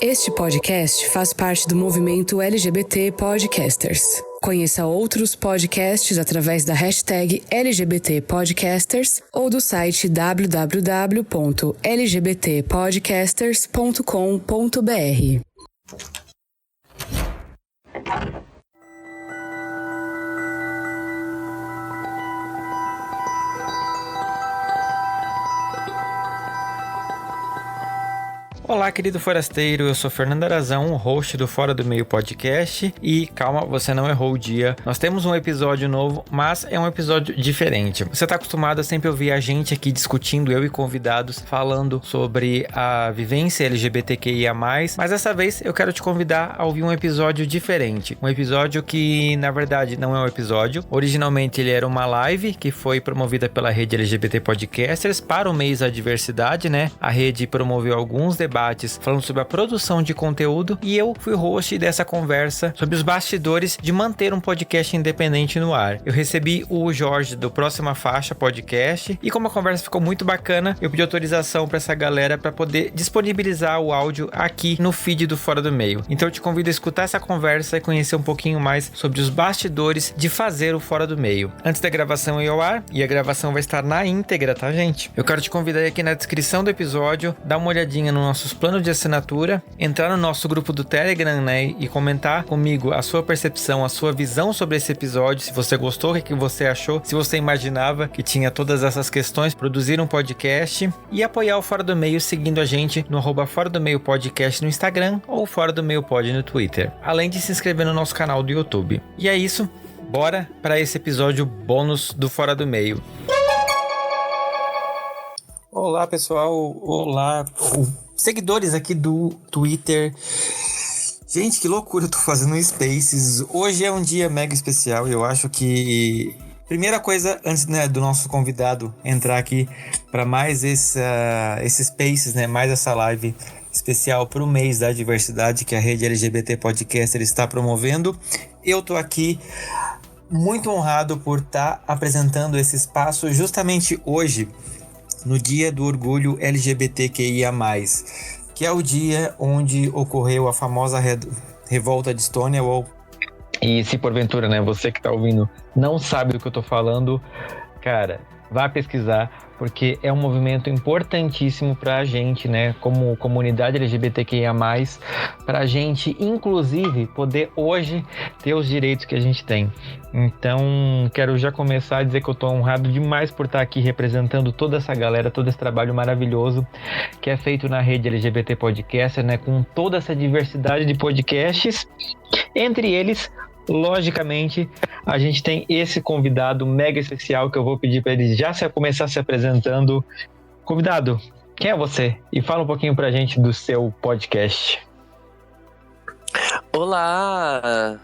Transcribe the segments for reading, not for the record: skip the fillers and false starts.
Este podcast faz parte do movimento LGBT Podcasters. Conheça outros podcasts através da hashtag LGBT Podcasters ou do site www.lgbtpodcasters.com.br. Olá, querido forasteiro, eu sou Fernando Arazão, host do Fora do Meio podcast, e calma, você não errou o dia. Nós temos um episódio novo, mas é um episódio diferente. Você está acostumado a sempre ouvir a gente aqui discutindo, eu e convidados, falando sobre a vivência LGBTQIA+, mas dessa vez eu quero te convidar a ouvir um episódio diferente. Um episódio que, na verdade, não é um episódio. Originalmente ele era uma live que foi promovida pela rede LGBT Podcasters para o mês da diversidade, né? A rede promoveu alguns debates falando sobre a produção de conteúdo e eu fui host dessa conversa sobre os bastidores de manter um podcast independente no ar. Eu recebi o Jorge do Próxima Faixa Podcast e como a conversa ficou muito bacana, eu pedi autorização para essa galera para poder disponibilizar o áudio aqui no feed do Fora do Meio. Então eu te convido a escutar essa conversa e conhecer um pouquinho mais sobre os bastidores de fazer o Fora do Meio. Antes da gravação ir ao ar, e a gravação vai estar na íntegra, tá, gente? Eu quero te convidar aqui na descrição do episódio, dar uma olhadinha no nossos planos de assinatura, entrar no nosso grupo do Telegram, né, e comentar comigo a sua percepção, a sua visão sobre esse episódio, se você gostou, o que você achou, se você imaginava que tinha todas essas questões, produzir um podcast e apoiar o Fora do Meio seguindo a gente no @Fora do Meio Podcast no Instagram ou Fora do Meio Pod no Twitter, além de se inscrever no nosso canal do YouTube. E é isso, bora para esse episódio bônus do Fora do Meio. Olá, pessoal, olá, seguidores aqui do Twitter. Gente, que loucura, eu tô fazendo Spaces. Hoje é um dia mega especial e eu acho que... Primeira coisa, antes, né, do nosso convidado entrar aqui para mais esse Spaces, né, mais essa live especial para o mês da diversidade que a rede LGBT Podcaster está promovendo, eu tô aqui muito honrado por estar apresentando esse espaço justamente hoje, no dia do orgulho LGBTQIA+, que é o dia onde ocorreu a famosa revolta de Stonewall. E se porventura, né, você que tá ouvindo não sabe do que eu tô falando, cara, vá pesquisar, porque é um movimento importantíssimo pra gente, né, como comunidade LGBTQIA+, pra gente, inclusive, poder hoje ter os direitos que a gente tem. Então, quero já começar a dizer que eu tô honrado demais por estar aqui representando toda essa galera, todo esse trabalho maravilhoso que é feito na rede LGBT Podcaster, né, com toda essa diversidade de podcasts, entre eles... Logicamente, a gente tem esse convidado mega especial que eu vou pedir para ele já começar se apresentando. Convidado, quem é você? E fala um pouquinho pra gente do seu podcast. Olá!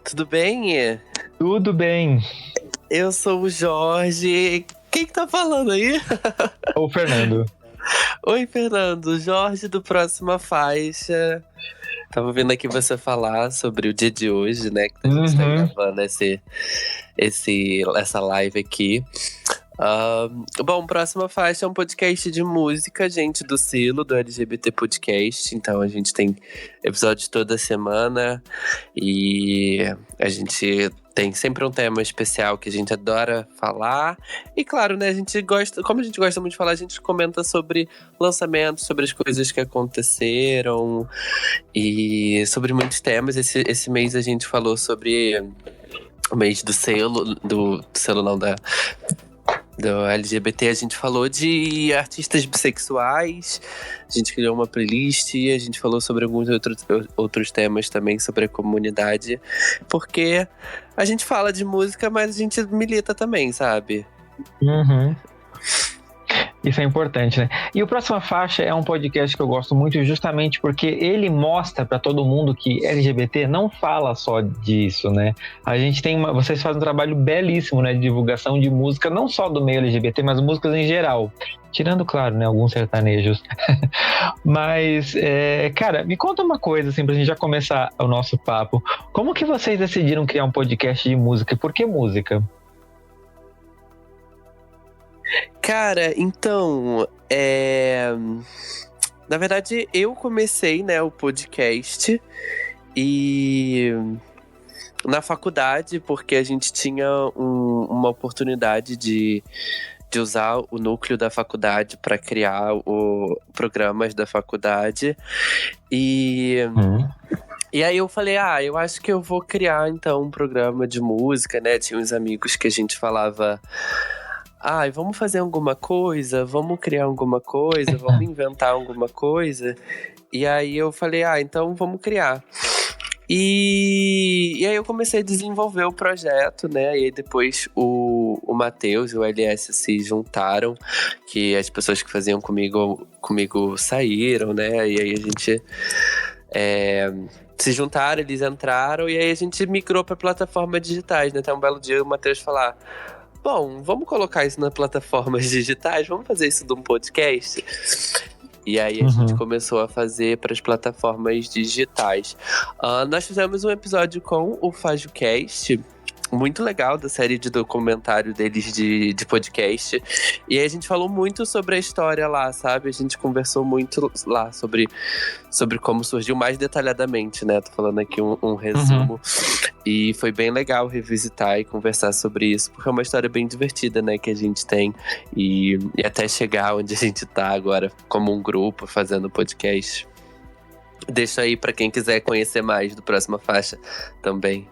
Tudo bem? Tudo bem. Eu sou o Jorge. Quem que tá falando aí? O Fernando. Oi, Fernando. Jorge do Próxima Faixa. Tava vendo aqui você falar sobre o dia de hoje, né? Que a gente tá gravando essa live aqui. Bom, Próxima Faixa é um podcast de música, gente, do selo do LGBT Podcast. Então a gente tem episódios toda semana e a gente tem sempre um tema especial que a gente adora falar. E claro, né, a gente gosta, como a gente gosta muito de falar, a gente comenta sobre lançamentos, sobre as coisas que aconteceram e sobre muitos temas. Esse mês a gente falou sobre o mês do selo, do LGBT, a gente falou de artistas bissexuais, a gente criou uma playlist, a gente falou sobre alguns outros temas também sobre a comunidade, porque a gente fala de música, mas a gente milita também, sabe? Isso é importante, né? E o Próxima Faixa é um podcast que eu gosto muito justamente porque ele mostra para todo mundo que LGBT não fala só disso, né? A gente tem vocês fazem um trabalho belíssimo, né, de divulgação de música, não só do meio LGBT, mas músicas em geral. Tirando, claro, né, alguns sertanejos. Mas, cara, me conta uma coisa, assim, pra gente já começar o nosso papo. Como que vocês decidiram criar um podcast de música? E por que música? Cara, então, Na verdade, eu comecei, né, o podcast e na faculdade, porque a gente tinha uma oportunidade de usar o núcleo da faculdade para criar programas da faculdade. E aí eu falei, eu acho que eu vou criar então um programa de música, né? Tinha uns amigos que a gente falava, vamos fazer alguma coisa, vamos criar alguma coisa, vamos inventar alguma coisa. E aí eu falei, então vamos criar. E aí eu comecei a desenvolver o projeto, né? E aí depois o Matheus e o LS se juntaram, que as pessoas que faziam comigo saíram, né? E aí a gente se juntaram, eles entraram, e aí a gente migrou para plataformas digitais, né? Até um belo dia o Matheus falar, bom, vamos colocar isso nas plataformas digitais, vamos fazer isso de um podcast? E aí a gente começou a fazer para as plataformas digitais. Nós fizemos um episódio com o FajoCast, muito legal, da série de documentário deles de podcast. E aí a gente falou muito sobre a história lá, sabe? A gente conversou muito lá sobre como surgiu mais detalhadamente, né? Tô falando aqui um resumo. E foi bem legal revisitar e conversar sobre isso, porque é uma história bem divertida, né? Que a gente tem. E até chegar onde a gente tá agora, como um grupo, fazendo podcast. Deixa aí pra quem quiser conhecer mais do Próxima Faixa também.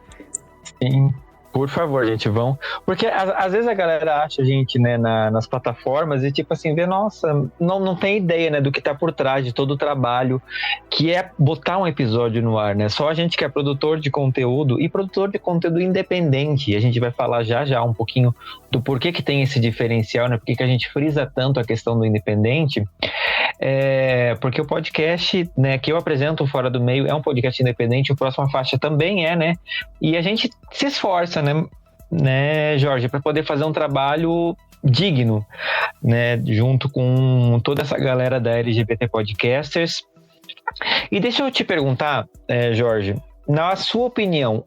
Sim. Por favor, gente, vão. Porque às vezes a galera acha a gente, né, nas plataformas e tipo assim, vê, nossa, não tem ideia, né, do que tá por trás de todo o trabalho que é botar um episódio no ar, né? Só a gente que é produtor de conteúdo e produtor de conteúdo independente. E a gente vai falar já um pouquinho do porquê que tem esse diferencial, né? Porque que a gente frisa tanto a questão do independente. Porque o podcast, né, que eu apresento Fora do Meio é um podcast independente, o Próxima Faixa também é, né? E a gente se esforça, né, Jorge, para poder fazer um trabalho digno, né, junto com toda essa galera da LGBT Podcasters. E deixa eu te perguntar, Jorge, na sua opinião,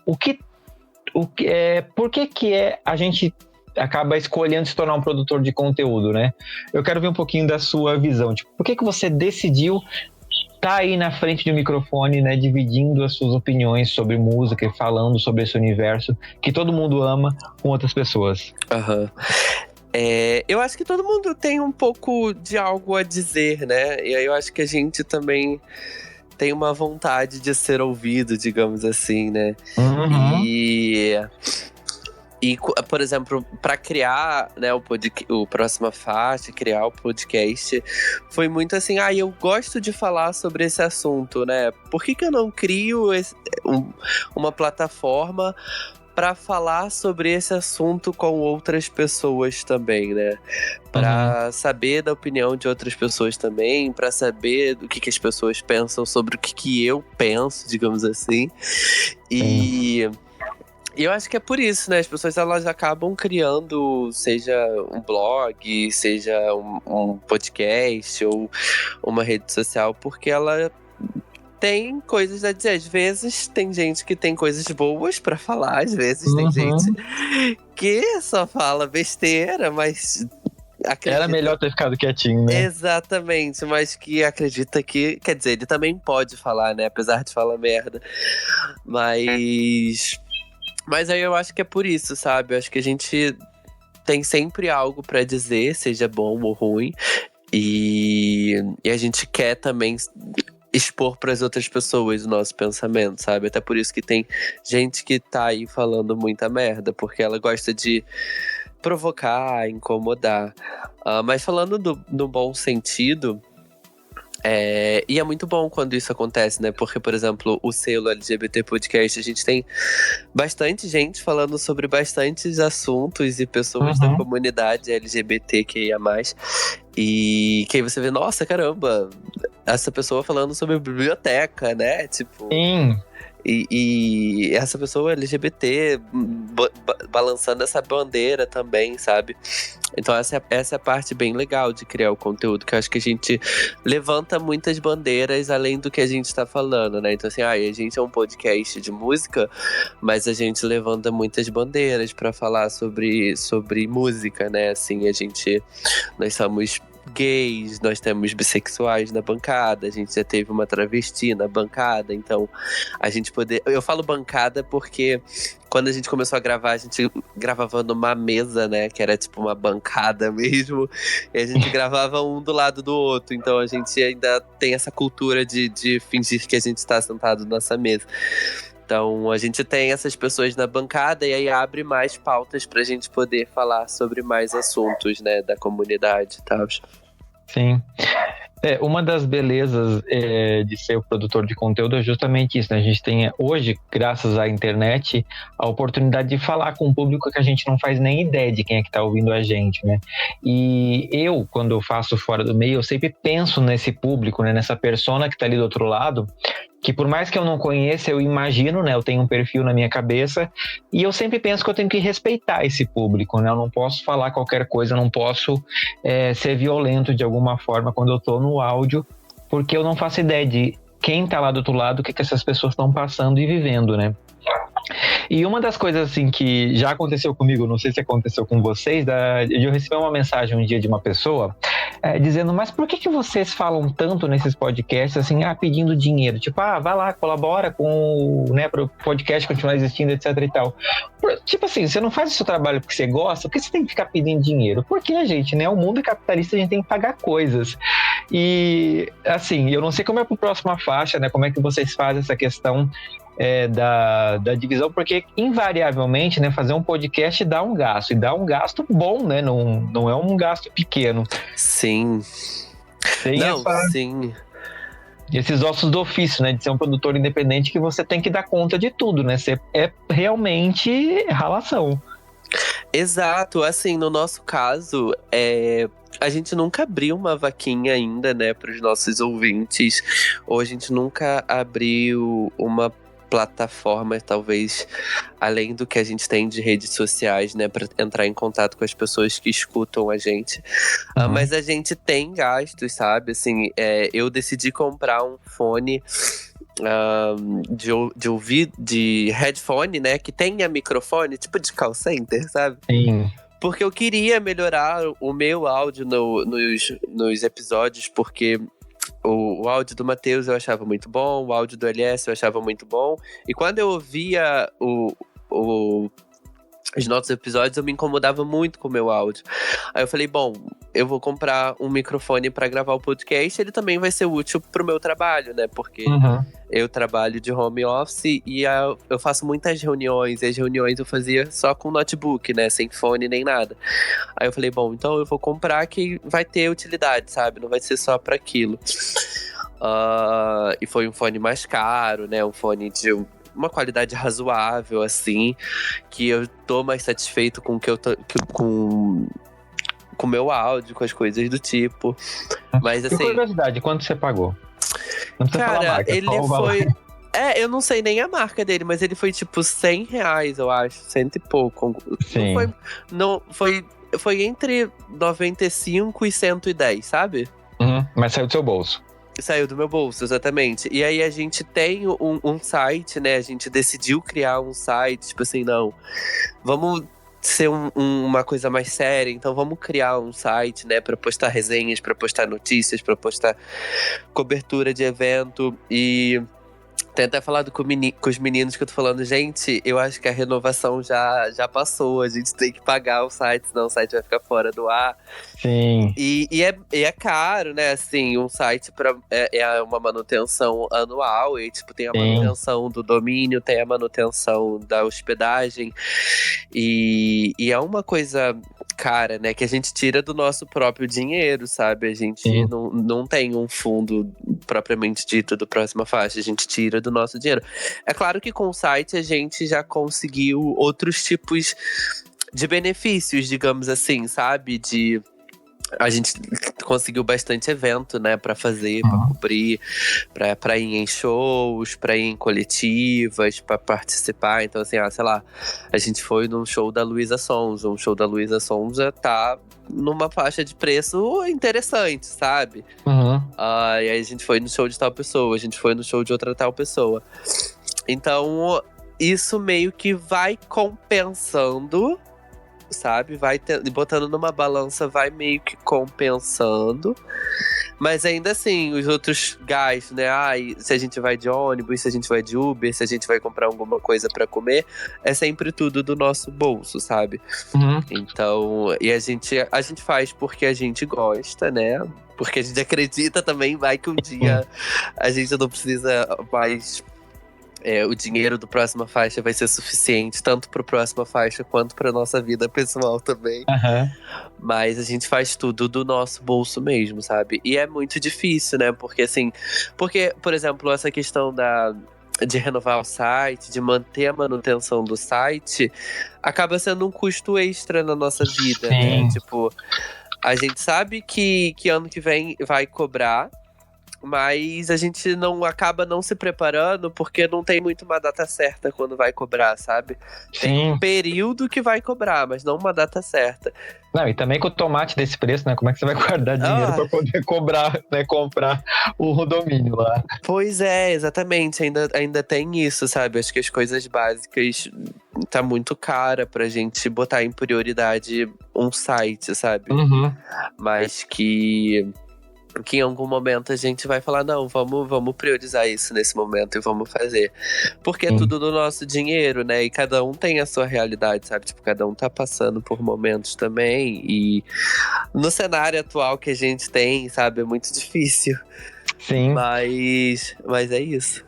por que a gente acaba escolhendo se tornar um produtor de conteúdo, né? Eu quero ver um pouquinho da sua visão. Tipo, por que você decidiu estar aí na frente do microfone, né, dividindo as suas opiniões sobre música e falando sobre esse universo que todo mundo ama com outras pessoas? Eu acho que todo mundo tem um pouco de algo a dizer, né? E aí eu acho que a gente também tem uma vontade de ser ouvido, digamos assim, né? E, por exemplo, para criar, né, o Próxima Faixa, criar o podcast, foi muito assim, eu gosto de falar sobre esse assunto, né? Por que eu não crio uma plataforma para falar sobre esse assunto com outras pessoas também, né? Para saber da opinião de outras pessoas também, para saber do que as pessoas pensam sobre o que eu penso, digamos assim. E eu acho que é por isso, né? As pessoas, elas acabam criando, seja um blog, seja um podcast ou uma rede social, porque ela tem coisas a dizer. Às vezes tem gente que tem coisas boas pra falar, às vezes tem gente que só fala besteira, mas era melhor ter ficado quietinho, né? Exatamente, mas que acredita que... Quer dizer, ele também pode falar, né? Apesar de falar merda. Mas aí eu acho que é por isso, sabe? Eu acho que a gente tem sempre algo pra dizer, seja bom ou ruim. E a gente quer também expor para as outras pessoas o nosso pensamento, sabe? Até por isso que tem gente que tá aí falando muita merda, porque ela gosta de provocar, incomodar. Mas falando no bom sentido... E é muito bom quando isso acontece, né? Porque, por exemplo, o selo LGBT Podcast, a gente tem bastante gente falando sobre bastantes assuntos e pessoas da comunidade LGBTQIA+. E que aí você vê, nossa, caramba, essa pessoa falando sobre biblioteca, né? Tipo... Sim. E essa pessoa LGBT balançando essa bandeira também, sabe? Então essa é a parte bem legal de criar o conteúdo, que eu acho que a gente levanta muitas bandeiras além do que a gente tá falando, né? Então assim, a gente é um podcast de música, mas a gente levanta muitas bandeiras pra falar sobre música, né? Assim, nós somos gays, nós temos bissexuais na bancada, a gente já teve uma travesti na bancada, então a gente poder... Eu falo bancada porque quando a gente começou a gravar, a gente gravava numa mesa, né, que era tipo uma bancada mesmo, e a gente gravava um do lado do outro, então a gente ainda tem essa cultura de fingir que a gente está sentado nessa mesa. Então, a gente tem essas pessoas na bancada e aí abre mais pautas pra gente poder falar sobre mais assuntos, né, da comunidade e tal. Sim. Uma das belezas de ser o produtor de conteúdo é justamente isso, né? A gente tem hoje, graças à internet, a oportunidade de falar com um público que a gente não faz nem ideia de quem é que está ouvindo a gente, né? E eu, quando eu faço Fora do Meio, eu sempre penso nesse público, né? Nessa persona que está ali do outro lado, que por mais que eu não conheça, eu imagino, né? Eu tenho um perfil na minha cabeça e eu sempre penso que eu tenho que respeitar esse público, né? Eu não posso falar qualquer coisa, eu não posso ser violento de alguma forma quando eu tô no áudio, porque eu não faço ideia de quem tá lá do outro lado, o que essas pessoas estão passando e vivendo, né? E uma das coisas assim que já aconteceu comigo, não sei se aconteceu com vocês, eu recebi uma mensagem um dia de uma pessoa dizendo, mas por que vocês falam tanto nesses podcasts assim, pedindo dinheiro? Tipo, vai lá, colabora com para o podcast continuar existindo, etc e tal. Tipo assim, você não faz o seu trabalho porque você gosta, por que você tem que ficar pedindo dinheiro? Porque a gente, né, o mundo é capitalista, a gente tem que pagar coisas. E assim, eu não sei como é para a próxima faixa, né, como é que vocês fazem essa questão da divisão, porque invariavelmente, né, fazer um podcast dá um gasto, e dá um gasto bom, né, não é um gasto pequeno. Sim. Sim. Esses ossos do ofício, né, de ser um produtor independente, que você tem que dar conta de tudo, né, é realmente ralação. Exato, assim, no nosso caso, a gente nunca abriu uma vaquinha ainda, né, para os nossos ouvintes, ou a gente nunca abriu uma plataforma, talvez, além do que a gente tem de redes sociais, né, para entrar em contato com as pessoas que escutam a gente. Mas a gente tem gastos, sabe? Assim, eu decidi comprar um fone de ouvir, de headphone, né, que tenha microfone, tipo de call center, sabe? Sim. Porque eu queria melhorar o meu áudio nos episódios, porque o áudio do Matheus eu achava muito bom, o áudio do LS eu achava muito bom. E quando eu ouvia os nossos episódios, eu me incomodava muito com o meu áudio. Aí eu falei, bom, eu vou comprar um microfone para gravar o podcast, ele também vai ser útil pro meu trabalho, né? Porque eu trabalho de home office e eu faço muitas reuniões, e as reuniões eu fazia só com notebook, né? Sem fone nem nada. Aí eu falei, bom, então eu vou comprar que vai ter utilidade, sabe? Não vai ser só para aquilo. E foi um fone mais caro, né? Um fone de uma qualidade razoável, assim, que eu tô mais satisfeito com o que eu tô, com o meu áudio, com as coisas do tipo. Mas assim. Que curiosidade, quanto você pagou? Não precisa falar a marca, ele foi. Eu não sei nem a marca dele, mas ele foi tipo R$100, eu acho, 100 e pouco. Sim. Foi entre 95 e 110, sabe? Mas saiu do seu bolso. Saiu do meu bolso, exatamente. E aí a gente tem um site, né? A gente decidiu criar um site, tipo assim, não, vamos ser uma coisa mais séria, então vamos criar um site, né? Pra postar resenhas, pra postar notícias, pra postar cobertura de evento. E tem até falado com os meninos que eu tô falando, gente, eu acho que a renovação já passou, a gente tem que pagar o site, senão o site vai ficar fora do ar. Sim. E é caro, né, assim, um site é uma manutenção anual, e tipo, tem a manutenção do domínio, tem a manutenção da hospedagem, e é uma coisa cara, né, que a gente tira do nosso próprio dinheiro, sabe? A gente não tem um fundo propriamente dito do Próxima Faixa, a gente tira do nosso dinheiro. É claro que com o site a gente já conseguiu outros tipos de benefícios, digamos assim, sabe? A gente conseguiu bastante evento, né, pra fazer, pra cobrir, pra ir em shows, pra ir em coletivas, pra participar. Então, assim, sei lá, a gente foi num show da Luísa Sonza. Um show da Luísa Sonza tá numa faixa de preço interessante, sabe? E aí a gente foi no show de tal pessoa, a gente foi no show de outra tal pessoa. Então, isso meio que vai compensando. sabe? Botando numa balança, vai meio que compensando. Mas ainda assim, os outros gastos, né? Se a gente vai de ônibus, se a gente vai de Uber, se a gente vai comprar alguma coisa pra comer, é sempre tudo do nosso bolso, sabe? Então, e a gente faz porque a gente gosta, né? Porque a gente acredita também, vai que um dia a gente não precisa mais. O dinheiro do Próxima Faixa vai ser suficiente, tanto pro Próxima Faixa quanto pra nossa vida pessoal também. Mas a gente faz tudo do nosso bolso mesmo, sabe? E é muito difícil, né? Porque, por exemplo, essa questão de renovar o site, de manter a manutenção do site, acaba sendo um custo extra na nossa vida, né? Tipo, a gente sabe que ano que vem vai cobrar, mas a gente acaba não se preparando porque não tem muito uma data certa quando vai cobrar, sabe? Tem um período que vai cobrar, mas não uma data certa. Não, e também com o tomate desse preço, né? Como é que você vai guardar dinheiro pra poder cobrar, né? Comprar o domínio lá. Pois é, exatamente. Ainda tem isso, sabe? Acho que as coisas básicas tá muito cara pra gente botar em prioridade um site, sabe? Mas que em algum momento a gente vai falar, não, vamos priorizar isso nesse momento e vamos fazer. Porque é tudo do nosso dinheiro, né? E cada um tem a sua realidade, sabe? Tipo, cada um tá passando por momentos também. E no cenário atual que a gente tem, sabe? É muito difícil. Sim. Mas é isso.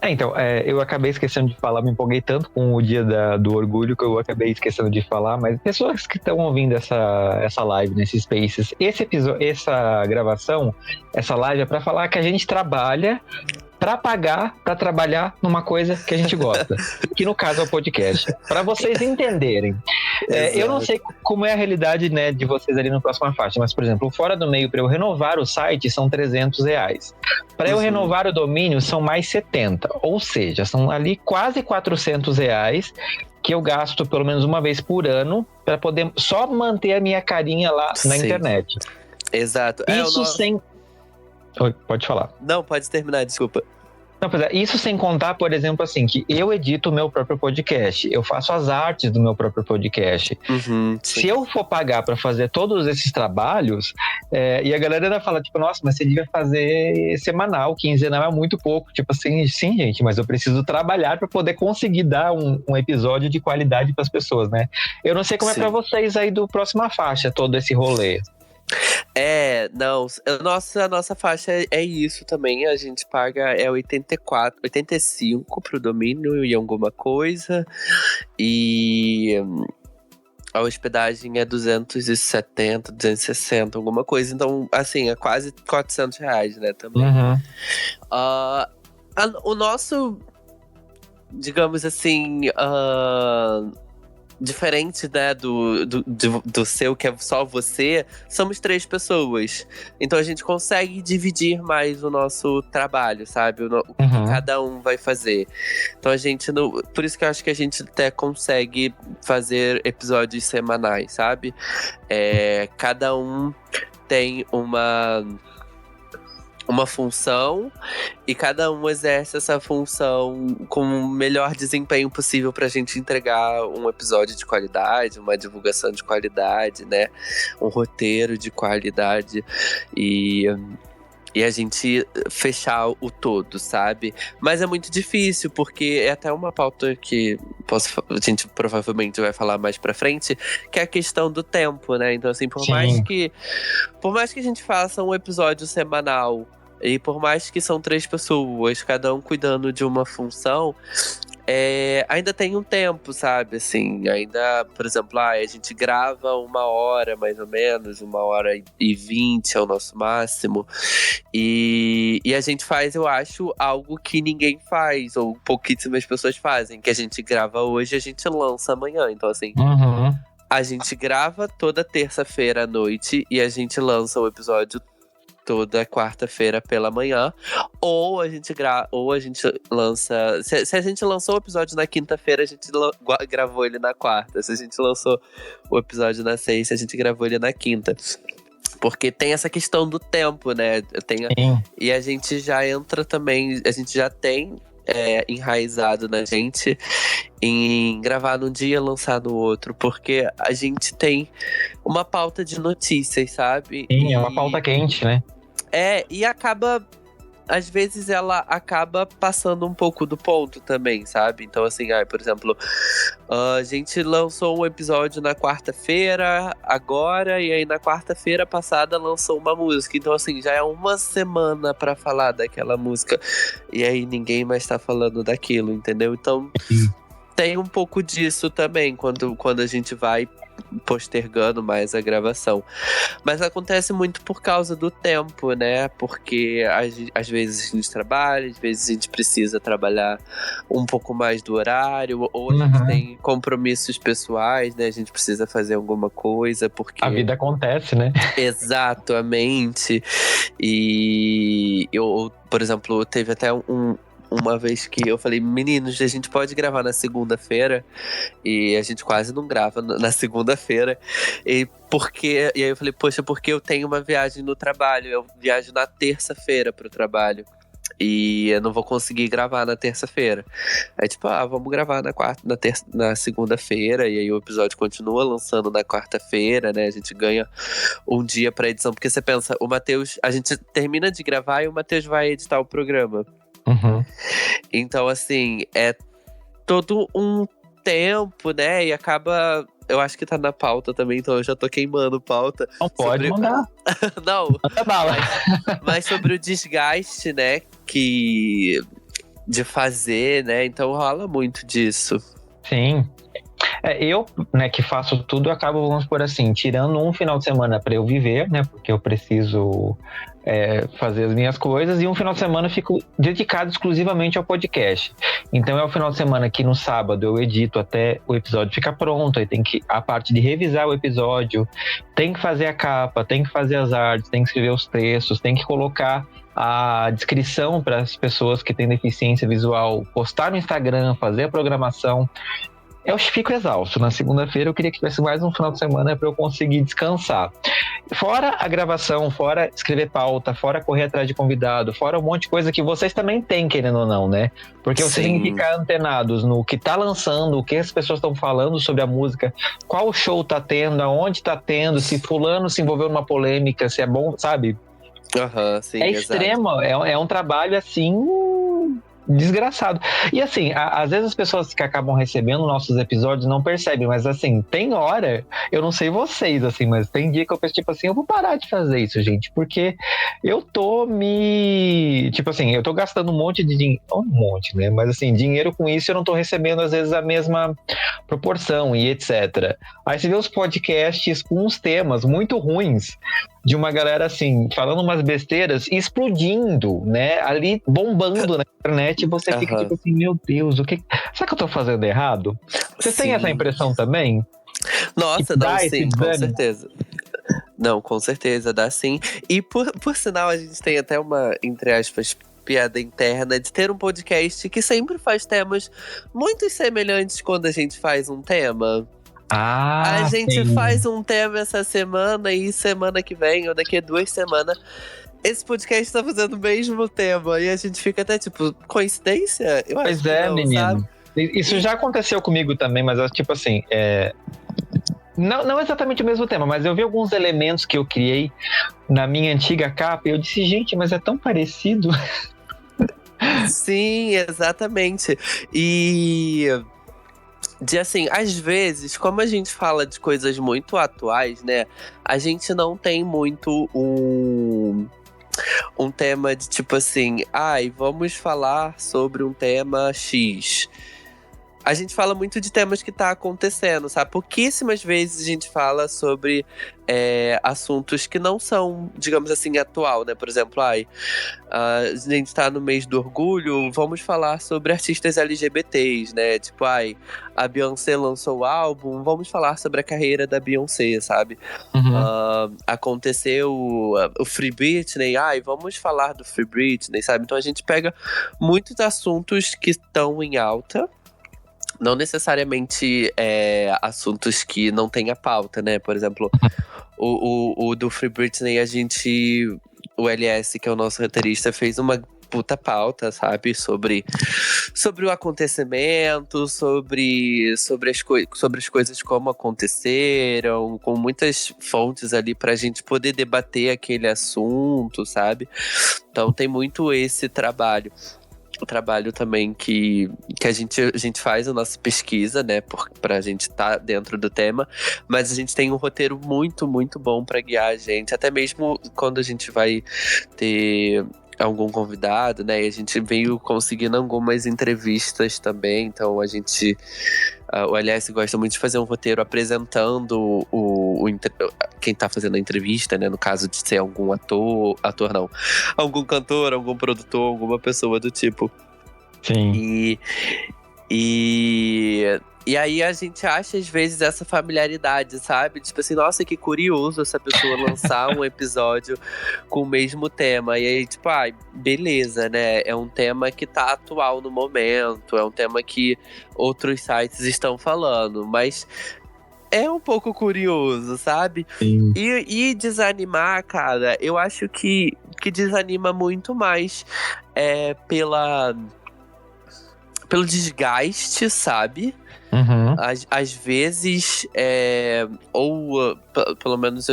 Então, eu acabei esquecendo de falar, me empolguei tanto com o dia do orgulho que eu acabei esquecendo de falar, mas pessoas que estão ouvindo essa live, nesses Spaces, essa gravação, essa live é pra falar que a gente trabalha pra pagar, pra trabalhar numa coisa que a gente gosta, que no caso é o podcast. Pra vocês entenderem. Eu não sei como é a realidade, né, de vocês ali no Próxima Faixa, mas, por exemplo, Fora do Meio, pra eu renovar o site, são R$300. Pra eu renovar o domínio, são mais 70. Ou seja, são ali quase R$400 que eu gasto pelo menos uma vez por ano pra poder só manter a minha carinha lá na internet. Exato. Isso sem... Oi, pode falar. Não, pode terminar, desculpa. Não, pois é, isso sem contar, por exemplo, assim, que eu edito o meu próprio podcast, eu faço as artes do meu próprio podcast. Se eu for pagar para fazer todos esses trabalhos, e a galera ainda fala, tipo, nossa, mas você devia fazer semanal, quinzenal é muito pouco. Tipo assim, sim, gente, mas eu preciso trabalhar para poder conseguir dar um episódio de qualidade para as pessoas, né? Eu não sei como é para vocês aí do Próxima Faixa, todo esse rolê. Não, a nossa faixa é isso também, a gente paga 85 pro domínio e alguma coisa, e a hospedagem é 270, 260, alguma coisa, então, assim, é quase R$400, né, também. O nosso, digamos assim, diferente, né, do seu, que é só você, somos 3 pessoas. Então a gente consegue dividir mais o nosso trabalho, sabe? O que cada um vai fazer. Então a gente não. Por isso que eu acho que a gente até consegue fazer episódios semanais, sabe? Cada um tem uma função e cada um exerce essa função com o melhor desempenho possível pra gente entregar um episódio de qualidade, uma divulgação de qualidade, né? Um roteiro de qualidade e a gente fechar o todo, sabe? Mas é muito difícil, porque é até uma pauta que a gente provavelmente vai falar mais pra frente, que é a questão do tempo, né? Então, assim, por mais que a gente faça um episódio semanal, e por mais que são 3 pessoas, cada um cuidando de uma função, ainda tem um tempo, sabe? Assim, ainda, por exemplo, a gente grava 1 hora, mais ou menos, 1h20 é o nosso máximo. E a gente faz, eu acho, algo que ninguém faz, ou pouquíssimas pessoas fazem, que a gente grava hoje e a gente lança amanhã. Então, assim, a gente grava toda terça-feira à noite e a gente lança o episódio toda quarta-feira pela manhã, ou a gente lança. Se a gente lançou o episódio na quinta-feira, a gente gravou ele na quarta. Se a gente lançou o episódio na sexta, a gente gravou ele na quinta. Porque tem essa questão do tempo, né? E a gente já entra também, a gente já tem enraizado na gente em gravar num dia, lançar no outro, porque a gente tem uma pauta de notícias, sabe? Sim, é uma pauta quente, né? E acaba, às vezes ela acaba passando um pouco do ponto também, sabe? Então assim, por exemplo, a gente lançou um episódio na quarta-feira agora, e aí na quarta-feira passada lançou uma música. Então assim, já é uma semana pra falar daquela música, e aí ninguém mais tá falando daquilo, entendeu? Então tem um pouco disso também, quando a gente vai postergando mais a gravação. Mas acontece muito por causa do tempo, né? Porque às vezes a gente trabalha, às vezes a gente precisa trabalhar um pouco mais do horário, ou a gente tem compromissos pessoais, né? A gente precisa fazer alguma coisa, porque... A vida acontece, né? Exatamente. E eu, por exemplo, teve até uma vez que eu falei, meninos, a gente pode gravar na segunda-feira? E a gente quase não grava na segunda-feira. E aí eu falei, poxa, porque eu tenho uma viagem no trabalho. Eu viajo na terça-feira pro trabalho. E eu não vou conseguir gravar na terça-feira. Aí tipo, vamos gravar na segunda-feira. E aí o episódio continua lançando na quarta-feira, né? A gente ganha um dia pra edição. Porque você pensa, o Matheus, a gente termina de gravar e o Matheus vai editar o programa. Então, assim, é todo um tempo, né? E acaba... Eu acho que tá na pauta também, então eu já tô queimando pauta. Não pode mandar. Não. Manda bala. Mas sobre o desgaste, né? De fazer, né? Então rola muito disso. Sim. Eu, né, que faço tudo, acabo, vamos por assim, tirando um final de semana para eu viver, né, porque eu preciso fazer as minhas coisas, e um final de semana eu fico dedicado exclusivamente ao podcast. Então é o final de semana que no sábado eu edito até o episódio ficar pronto, aí tem que a parte de revisar o episódio, tem que fazer a capa, tem que fazer as artes, tem que escrever os textos, tem que colocar a descrição para as pessoas que têm deficiência visual, postar no Instagram, fazer a programação. Eu fico exausto. Na segunda-feira eu queria que tivesse mais um final de semana para eu conseguir descansar. Fora a gravação, fora escrever pauta, fora correr atrás de convidado, fora um monte de coisa que vocês também têm, querendo ou não, né? Porque vocês têm que ficar antenados no que tá lançando, o que as pessoas estão falando sobre a música, qual show tá tendo, aonde tá tendo, se fulano se envolveu numa polêmica, se é bom, sabe? Sim, é extremo, é um trabalho assim... desgraçado. E assim, às vezes as pessoas que acabam recebendo nossos episódios não percebem, mas assim, tem hora, eu não sei vocês, assim, mas tem dia que eu penso, tipo assim, eu vou parar de fazer isso, gente, porque eu tô tipo assim, eu tô gastando um monte de dinheiro, um monte, né, mas assim, dinheiro com isso eu não tô recebendo às vezes a mesma proporção e etc. Aí você vê os podcasts com uns temas muito ruins, de uma galera assim, falando umas besteiras, explodindo, né, ali bombando na internet, e você fica tipo assim, meu Deus, será que eu tô fazendo errado? Vocês têm essa impressão também? Nossa, não, sim, com certeza. Não, com certeza, dá sim. E por sinal, a gente tem até uma, entre aspas, piada interna de ter um podcast que sempre faz temas muito semelhantes quando a gente faz um tema. A gente faz um tema essa semana, e semana que vem, ou daqui a 2 semanas, esse podcast tá fazendo o mesmo tema. E a gente fica até tipo, coincidência? Eu acho que não, menino. sabe? Isso já aconteceu comigo também, mas tipo assim, não exatamente o mesmo tema, mas eu vi alguns elementos que eu criei na minha antiga capa e eu disse, gente, mas é tão parecido. Sim, exatamente. E... assim, às vezes, como a gente fala de coisas muito atuais, né? A gente não tem muito um tema de tipo assim, vamos falar sobre um tema X. A gente fala muito de temas que tá acontecendo, sabe? Pouquíssimas vezes a gente fala sobre assuntos que não são, digamos assim, atual, né? Por exemplo, a gente tá no mês do orgulho, vamos falar sobre artistas LGBTs, né? Tipo, a Beyoncé lançou o álbum, vamos falar sobre a carreira da Beyoncé, sabe? Aconteceu o Free Britney, vamos falar do Free Britney, sabe? Então a gente pega muitos assuntos que estão em alta, não necessariamente assuntos que não tenha pauta, né? Por exemplo, o do Free Britney, a gente o LS, que é o nosso roteirista, fez uma puta pauta, sabe? Sobre o acontecimento, sobre as coisas como aconteceram, com muitas fontes ali pra gente poder debater aquele assunto, sabe? Então tem muito esse trabalho. O trabalho também que a gente faz a nossa pesquisa, né? Pra gente estar dentro do tema. Mas a gente tem um roteiro muito, muito bom pra guiar a gente. Até mesmo quando a gente vai ter algum convidado, né? E a gente veio conseguindo algumas entrevistas também. Então a gente… o LS gosta muito de fazer um roteiro apresentando quem tá fazendo a entrevista, né? No caso de ser algum ator não. Algum cantor, algum produtor, alguma pessoa do tipo. Sim. E aí a gente acha, às vezes, essa familiaridade, sabe? Tipo assim, nossa, que curioso essa pessoa lançar um episódio com o mesmo tema. E aí, tipo, beleza, né? É um tema que tá atual no momento, é um tema que outros sites estão falando, mas é um pouco curioso, sabe? Sim. E desanimar, cara, eu acho que desanima muito mais pelo desgaste, sabe? Uhum. Às vezes, ou pelo menos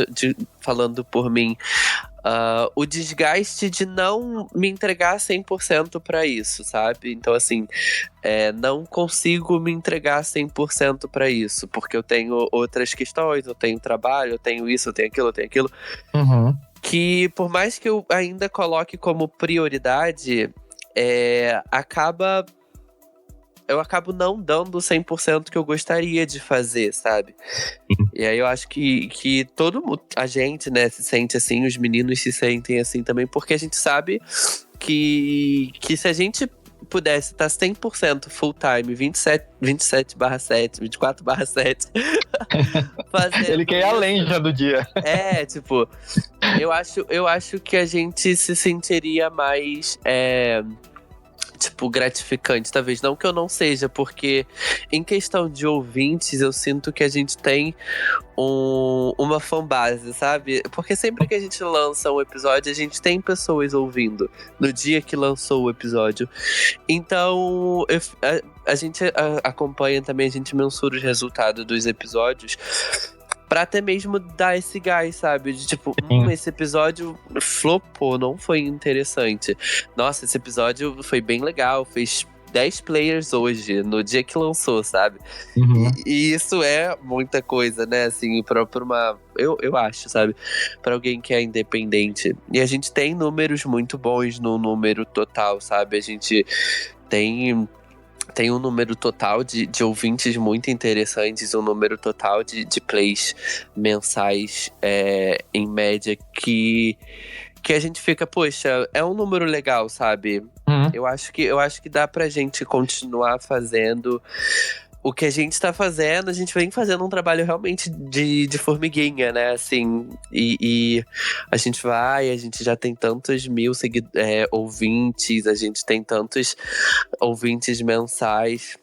falando por mim, o desgaste de não me entregar 100% pra isso, sabe? Então, assim, não consigo me entregar 100% pra isso, porque eu tenho outras questões, eu tenho trabalho, eu tenho isso, eu tenho aquilo. Uhum. Que por mais que eu ainda coloque como prioridade, eu acabo não dando 100% que eu gostaria de fazer, sabe? E aí eu acho que a gente, né, se sente assim, os meninos se sentem assim também, porque a gente sabe que se a gente pudesse estar 100% full time, 27/7, 24/7, fazendo… Ele quer ir além já do dia. Tipo, eu acho que a gente se sentiria mais… gratificante, talvez. Não que eu não seja, porque em questão de ouvintes, eu sinto que a gente tem uma fanbase, sabe? Porque sempre que a gente lança um episódio, a gente tem pessoas ouvindo no dia que lançou o episódio. Então, a gente acompanha também, a gente mensura os resultados dos episódios pra até mesmo dar esse gás, sabe? De tipo, esse episódio flopou, não foi interessante. Nossa, esse episódio foi bem legal, fez 10 players hoje, no dia que lançou, sabe? Uhum. E isso é muita coisa, né? Assim, pra uma… Eu acho, sabe? Pra alguém que é independente. E a gente tem números muito bons no número total, sabe? A gente tem um número total de ouvintes muito interessantes, um número total de plays mensais, em média, que a gente fica, poxa, é um número legal, sabe? Eu acho que dá pra gente continuar fazendo o que a gente tá fazendo. A gente vem fazendo um trabalho realmente de formiguinha, né? Assim, e a gente já tem tantos mil ouvintes, a gente tem tantos ouvintes mensais.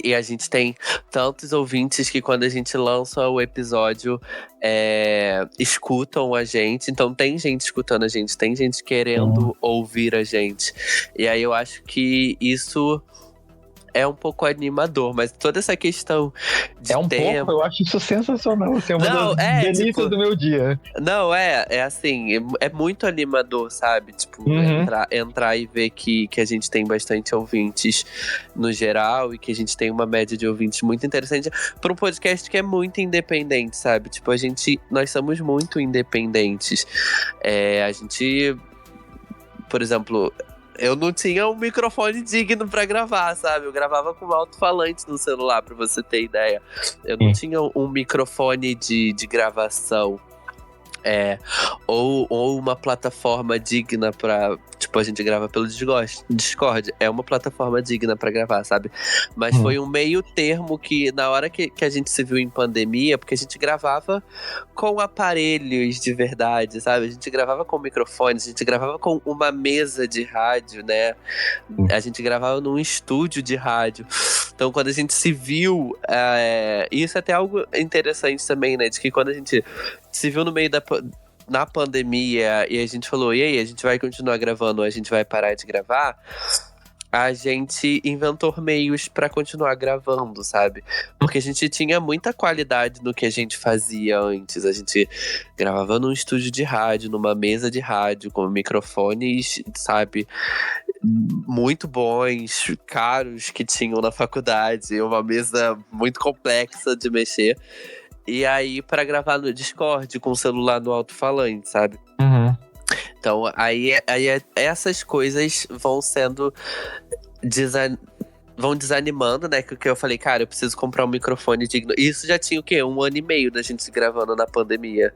E a gente tem tantos ouvintes que quando a gente lança o episódio, escutam a gente. Então tem gente escutando a gente, tem gente querendo ouvir a gente. E aí eu acho que isso é um pouco animador, mas toda essa questão de tempo… eu acho isso sensacional. Isso é uma das delícias do meu dia. Não, assim, é muito animador, sabe? Tipo, entrar e ver que a gente tem bastante ouvintes no geral e que a gente tem uma média de ouvintes muito interessante para um podcast que é muito independente, sabe? Tipo, nós somos muito independentes. A gente, por exemplo… Eu não tinha um microfone digno pra gravar, sabe? Eu gravava com um alto-falante no celular, pra você ter ideia. Eu não tinha um microfone de gravação. Ou uma plataforma digna pra… Tipo, a gente grava pelo Discord. É uma plataforma digna pra gravar, sabe? Mas foi um meio termo que, na hora que a gente se viu em pandemia, porque a gente gravava com aparelhos de verdade, sabe? A gente gravava com microfones, a gente gravava com uma mesa de rádio, né? A gente gravava num estúdio de rádio. Então, quando a gente se viu… isso é até algo interessante também, né? De que quando a gente se viu no meio na pandemia e a gente falou, e aí, a gente vai continuar gravando ou a gente vai parar de gravar? A gente inventou meios pra continuar gravando, sabe? Porque a gente tinha muita qualidade no que a gente fazia antes. A gente gravava num estúdio de rádio, numa mesa de rádio, com microfones, sabe? Muito bons, caros, que tinham na faculdade. Uma mesa muito complexa de mexer. E aí, pra gravar no Discord, com o celular no alto-falante, sabe? Uhum. Então, essas coisas vão sendo vão desanimando, né? Que eu falei, cara, eu preciso comprar um microfone digno. Isso já tinha o quê? 1 ano e meio da gente gravando na pandemia.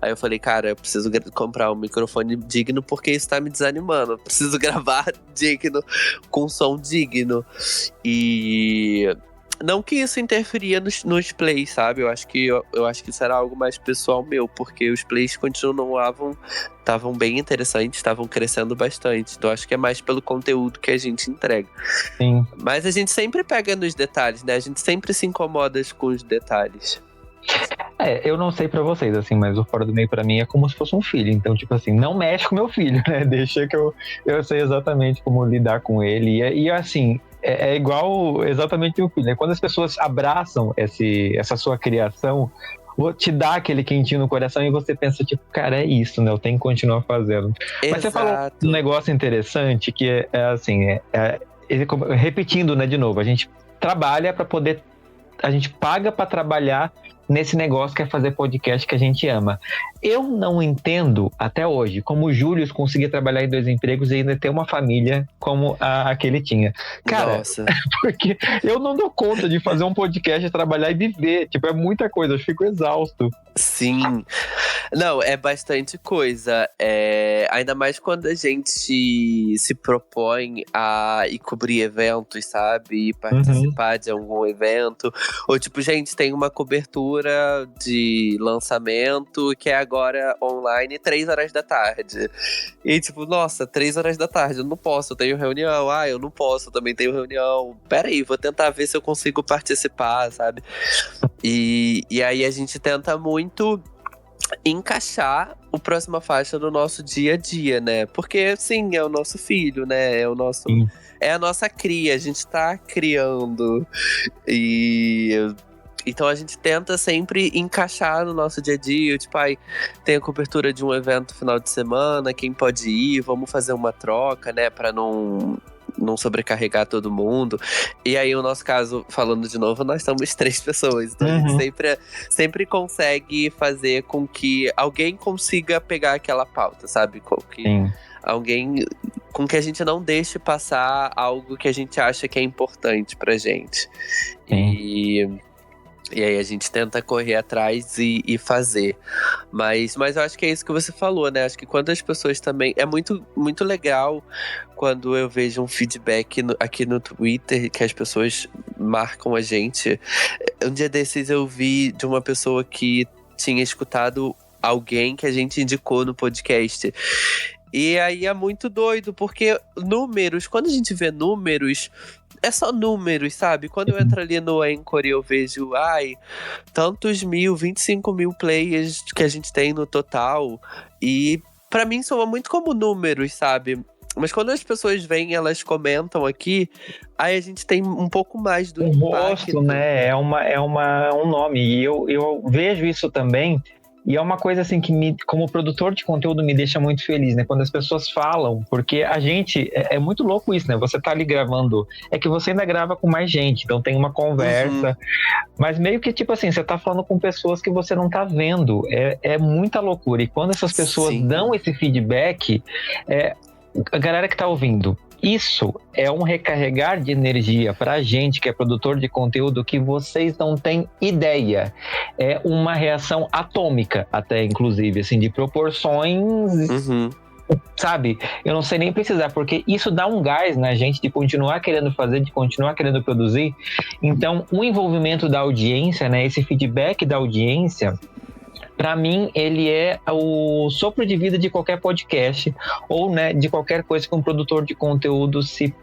Aí eu falei, cara, eu preciso comprar um microfone digno porque isso tá me desanimando. Eu preciso gravar digno, com som digno. E não que isso interferia nos plays, sabe? Eu acho que isso era algo mais pessoal meu, porque os plays estavam bem interessantes, estavam crescendo bastante. Então acho que é mais pelo conteúdo que a gente entrega. Sim. Mas a gente sempre pega nos detalhes, né? A gente sempre se incomoda com os detalhes. Eu não sei pra vocês, assim, mas o Fora do Meio pra mim é como se fosse um filho. Então, tipo assim, não mexe com meu filho, né? Deixa que eu sei exatamente como lidar com ele. E assim, é igual exatamente um filho, né? Quando as pessoas abraçam essa sua criação, te dá aquele quentinho no coração e você pensa, tipo, cara, é isso, né? Eu tenho que continuar fazendo. Exato. Mas você falou um negócio interessante que repetindo, né, de novo, a gente trabalha pra poder... A gente paga pra trabalhar nesse negócio que é fazer podcast que a gente ama. Eu não entendo, até hoje, como o Júlio conseguia trabalhar em 2 empregos e ainda ter uma família como a que ele tinha. Cara, nossa. Porque eu não dou conta de fazer um podcast, trabalhar e viver. Tipo, é muita coisa, eu fico exausto. Sim. Não, é bastante coisa. Ainda mais quando a gente se propõe a ir cobrir eventos, sabe? E participar de algum evento. Ou tipo, gente, tem uma cobertura de lançamento que é agora online 3 horas da tarde. E tipo, nossa, 3 horas da tarde, eu não posso, eu tenho reunião. Ah, eu não posso, eu também tenho reunião. Peraí, vou tentar ver se eu consigo participar, sabe? E aí a gente tenta muito encaixar o Próxima Faixa no nosso dia a dia, né? Porque, sim, é o nosso filho, né? É a nossa cria, a gente tá criando. Então a gente tenta sempre encaixar no nosso dia a dia, tipo, tem a cobertura de um evento final de semana, quem pode ir, vamos fazer uma troca, né, pra não sobrecarregar todo mundo. E aí, no nosso caso, falando de novo, nós somos 3 pessoas, então a gente sempre consegue fazer com que alguém consiga pegar aquela pauta, sabe? Com que a gente não deixe passar algo que a gente acha que é importante pra gente. E aí a gente tenta correr atrás e fazer. Mas eu acho que é isso que você falou, né? Acho que quando as pessoas também... É muito, muito legal quando eu vejo um feedback aqui no Twitter, que as pessoas marcam a gente. Um dia desses eu vi de uma pessoa que tinha escutado alguém que a gente indicou no podcast. E aí é muito doido, porque números... Quando a gente vê números... É só números, sabe? Quando eu entro ali no Anchor e eu vejo, tantos 25 mil players que a gente tem no total. E pra mim soa muito como números, sabe? Mas quando as pessoas vêm, elas comentam aqui, aí a gente tem um pouco mais do impacto. Rosto, né? É um nome. E eu vejo isso também. E é uma coisa assim que como produtor de conteúdo me deixa muito feliz, né? Quando as pessoas falam, porque a gente, é muito louco isso, né? Você tá ali gravando, é que você ainda grava com mais gente, então tem uma conversa, mas meio que tipo assim, você tá falando com pessoas que você não tá vendo, é muita loucura. E quando essas pessoas dão esse feedback, a galera que tá ouvindo, isso é um recarregar de energia pra gente que é produtor de conteúdo que vocês não têm ideia. É uma reação atômica, até inclusive, assim, de proporções, sabe? Eu não sei nem precisar, porque isso dá um gás na gente de continuar querendo fazer, de continuar querendo produzir. Então, o envolvimento da audiência, né, esse feedback da audiência, Pra mim, ele é o sopro de vida de qualquer podcast ou, né, de qualquer coisa que um produtor de conteúdo se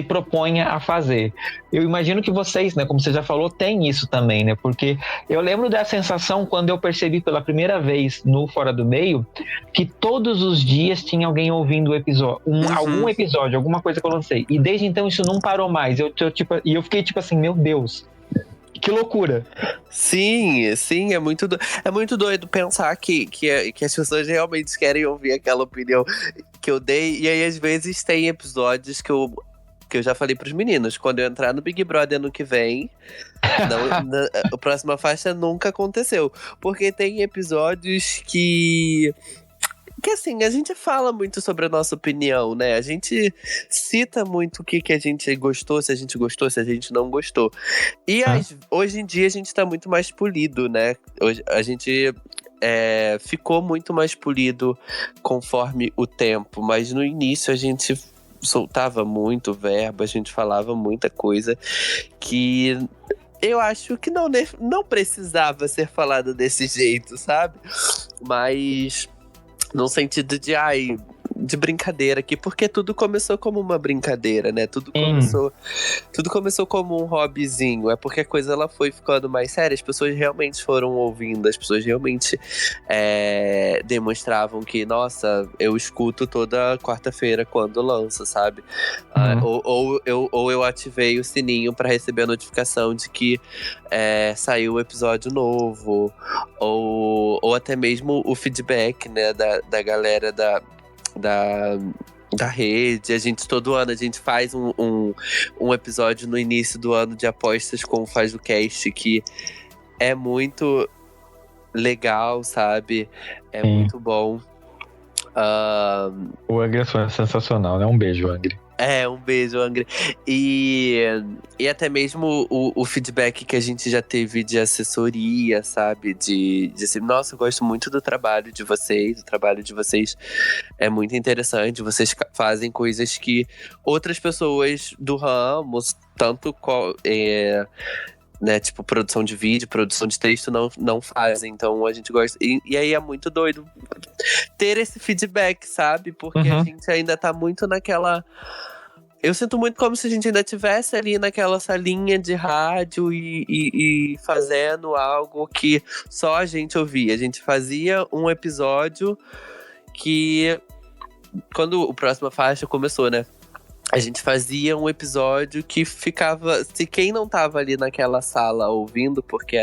proponha a fazer. Eu imagino que vocês, né, como você já falou, têm isso também, né? Porque eu lembro da sensação quando eu percebi pela primeira vez no Fora do Meio que todos os dias tinha alguém ouvindo o episódio, algum episódio, alguma coisa que eu lancei. E desde então isso não parou mais. Eu fiquei tipo assim, meu Deus. Que loucura. Sim, é muito, é muito doido pensar que as pessoas realmente querem ouvir aquela opinião que eu dei. E aí, às vezes, tem episódios que eu já falei pros meninos. Quando eu entrar no Big Brother ano que vem, a próxima faixa nunca aconteceu. Porque tem episódios que assim, a gente fala muito sobre a nossa opinião, né? A gente cita muito o que a gente gostou, se a gente gostou, se a gente não gostou. E hoje em dia a gente tá muito mais polido, né? Hoje, a gente ficou muito mais polido conforme o tempo. Mas no início a gente soltava muito verbo, a gente falava muita coisa que eu acho que não precisava ser falada desse jeito, sabe? Mas no sentido de brincadeira aqui, porque tudo começou como uma brincadeira, né? Tudo começou como um hobbyzinho. É porque a coisa ela foi ficando mais séria. As pessoas realmente foram ouvindo, as pessoas realmente demonstravam que, nossa, eu escuto toda quarta-feira quando lança, sabe? Ou eu ativei o sininho pra receber a notificação de que saiu o episódio novo, ou até mesmo o feedback, né, da galera da rede. A gente, todo ano, a gente faz um episódio no início do ano de apostas com o Faz do Cast, que é muito legal, sabe? É muito bom. O Angry é sensacional, né? Um beijo, Angry. Um beijo, Angry. E até mesmo o feedback que a gente já teve de assessoria, sabe? De assim, nossa, eu gosto muito do trabalho de vocês. O trabalho de vocês é muito interessante. Vocês fazem coisas que outras pessoas do ramo, tanto né, tipo produção de vídeo, produção de texto, não fazem. Então a gente gosta. E aí é muito doido ter esse feedback, sabe? Porque a gente ainda tá muito naquela... Eu sinto muito como se a gente ainda estivesse ali naquela salinha de rádio e fazendo algo que só a gente ouvia. A gente fazia um episódio que... Quando o Próxima Faixa começou, né? A gente fazia um episódio que ficava... Se quem não tava ali naquela sala ouvindo, porque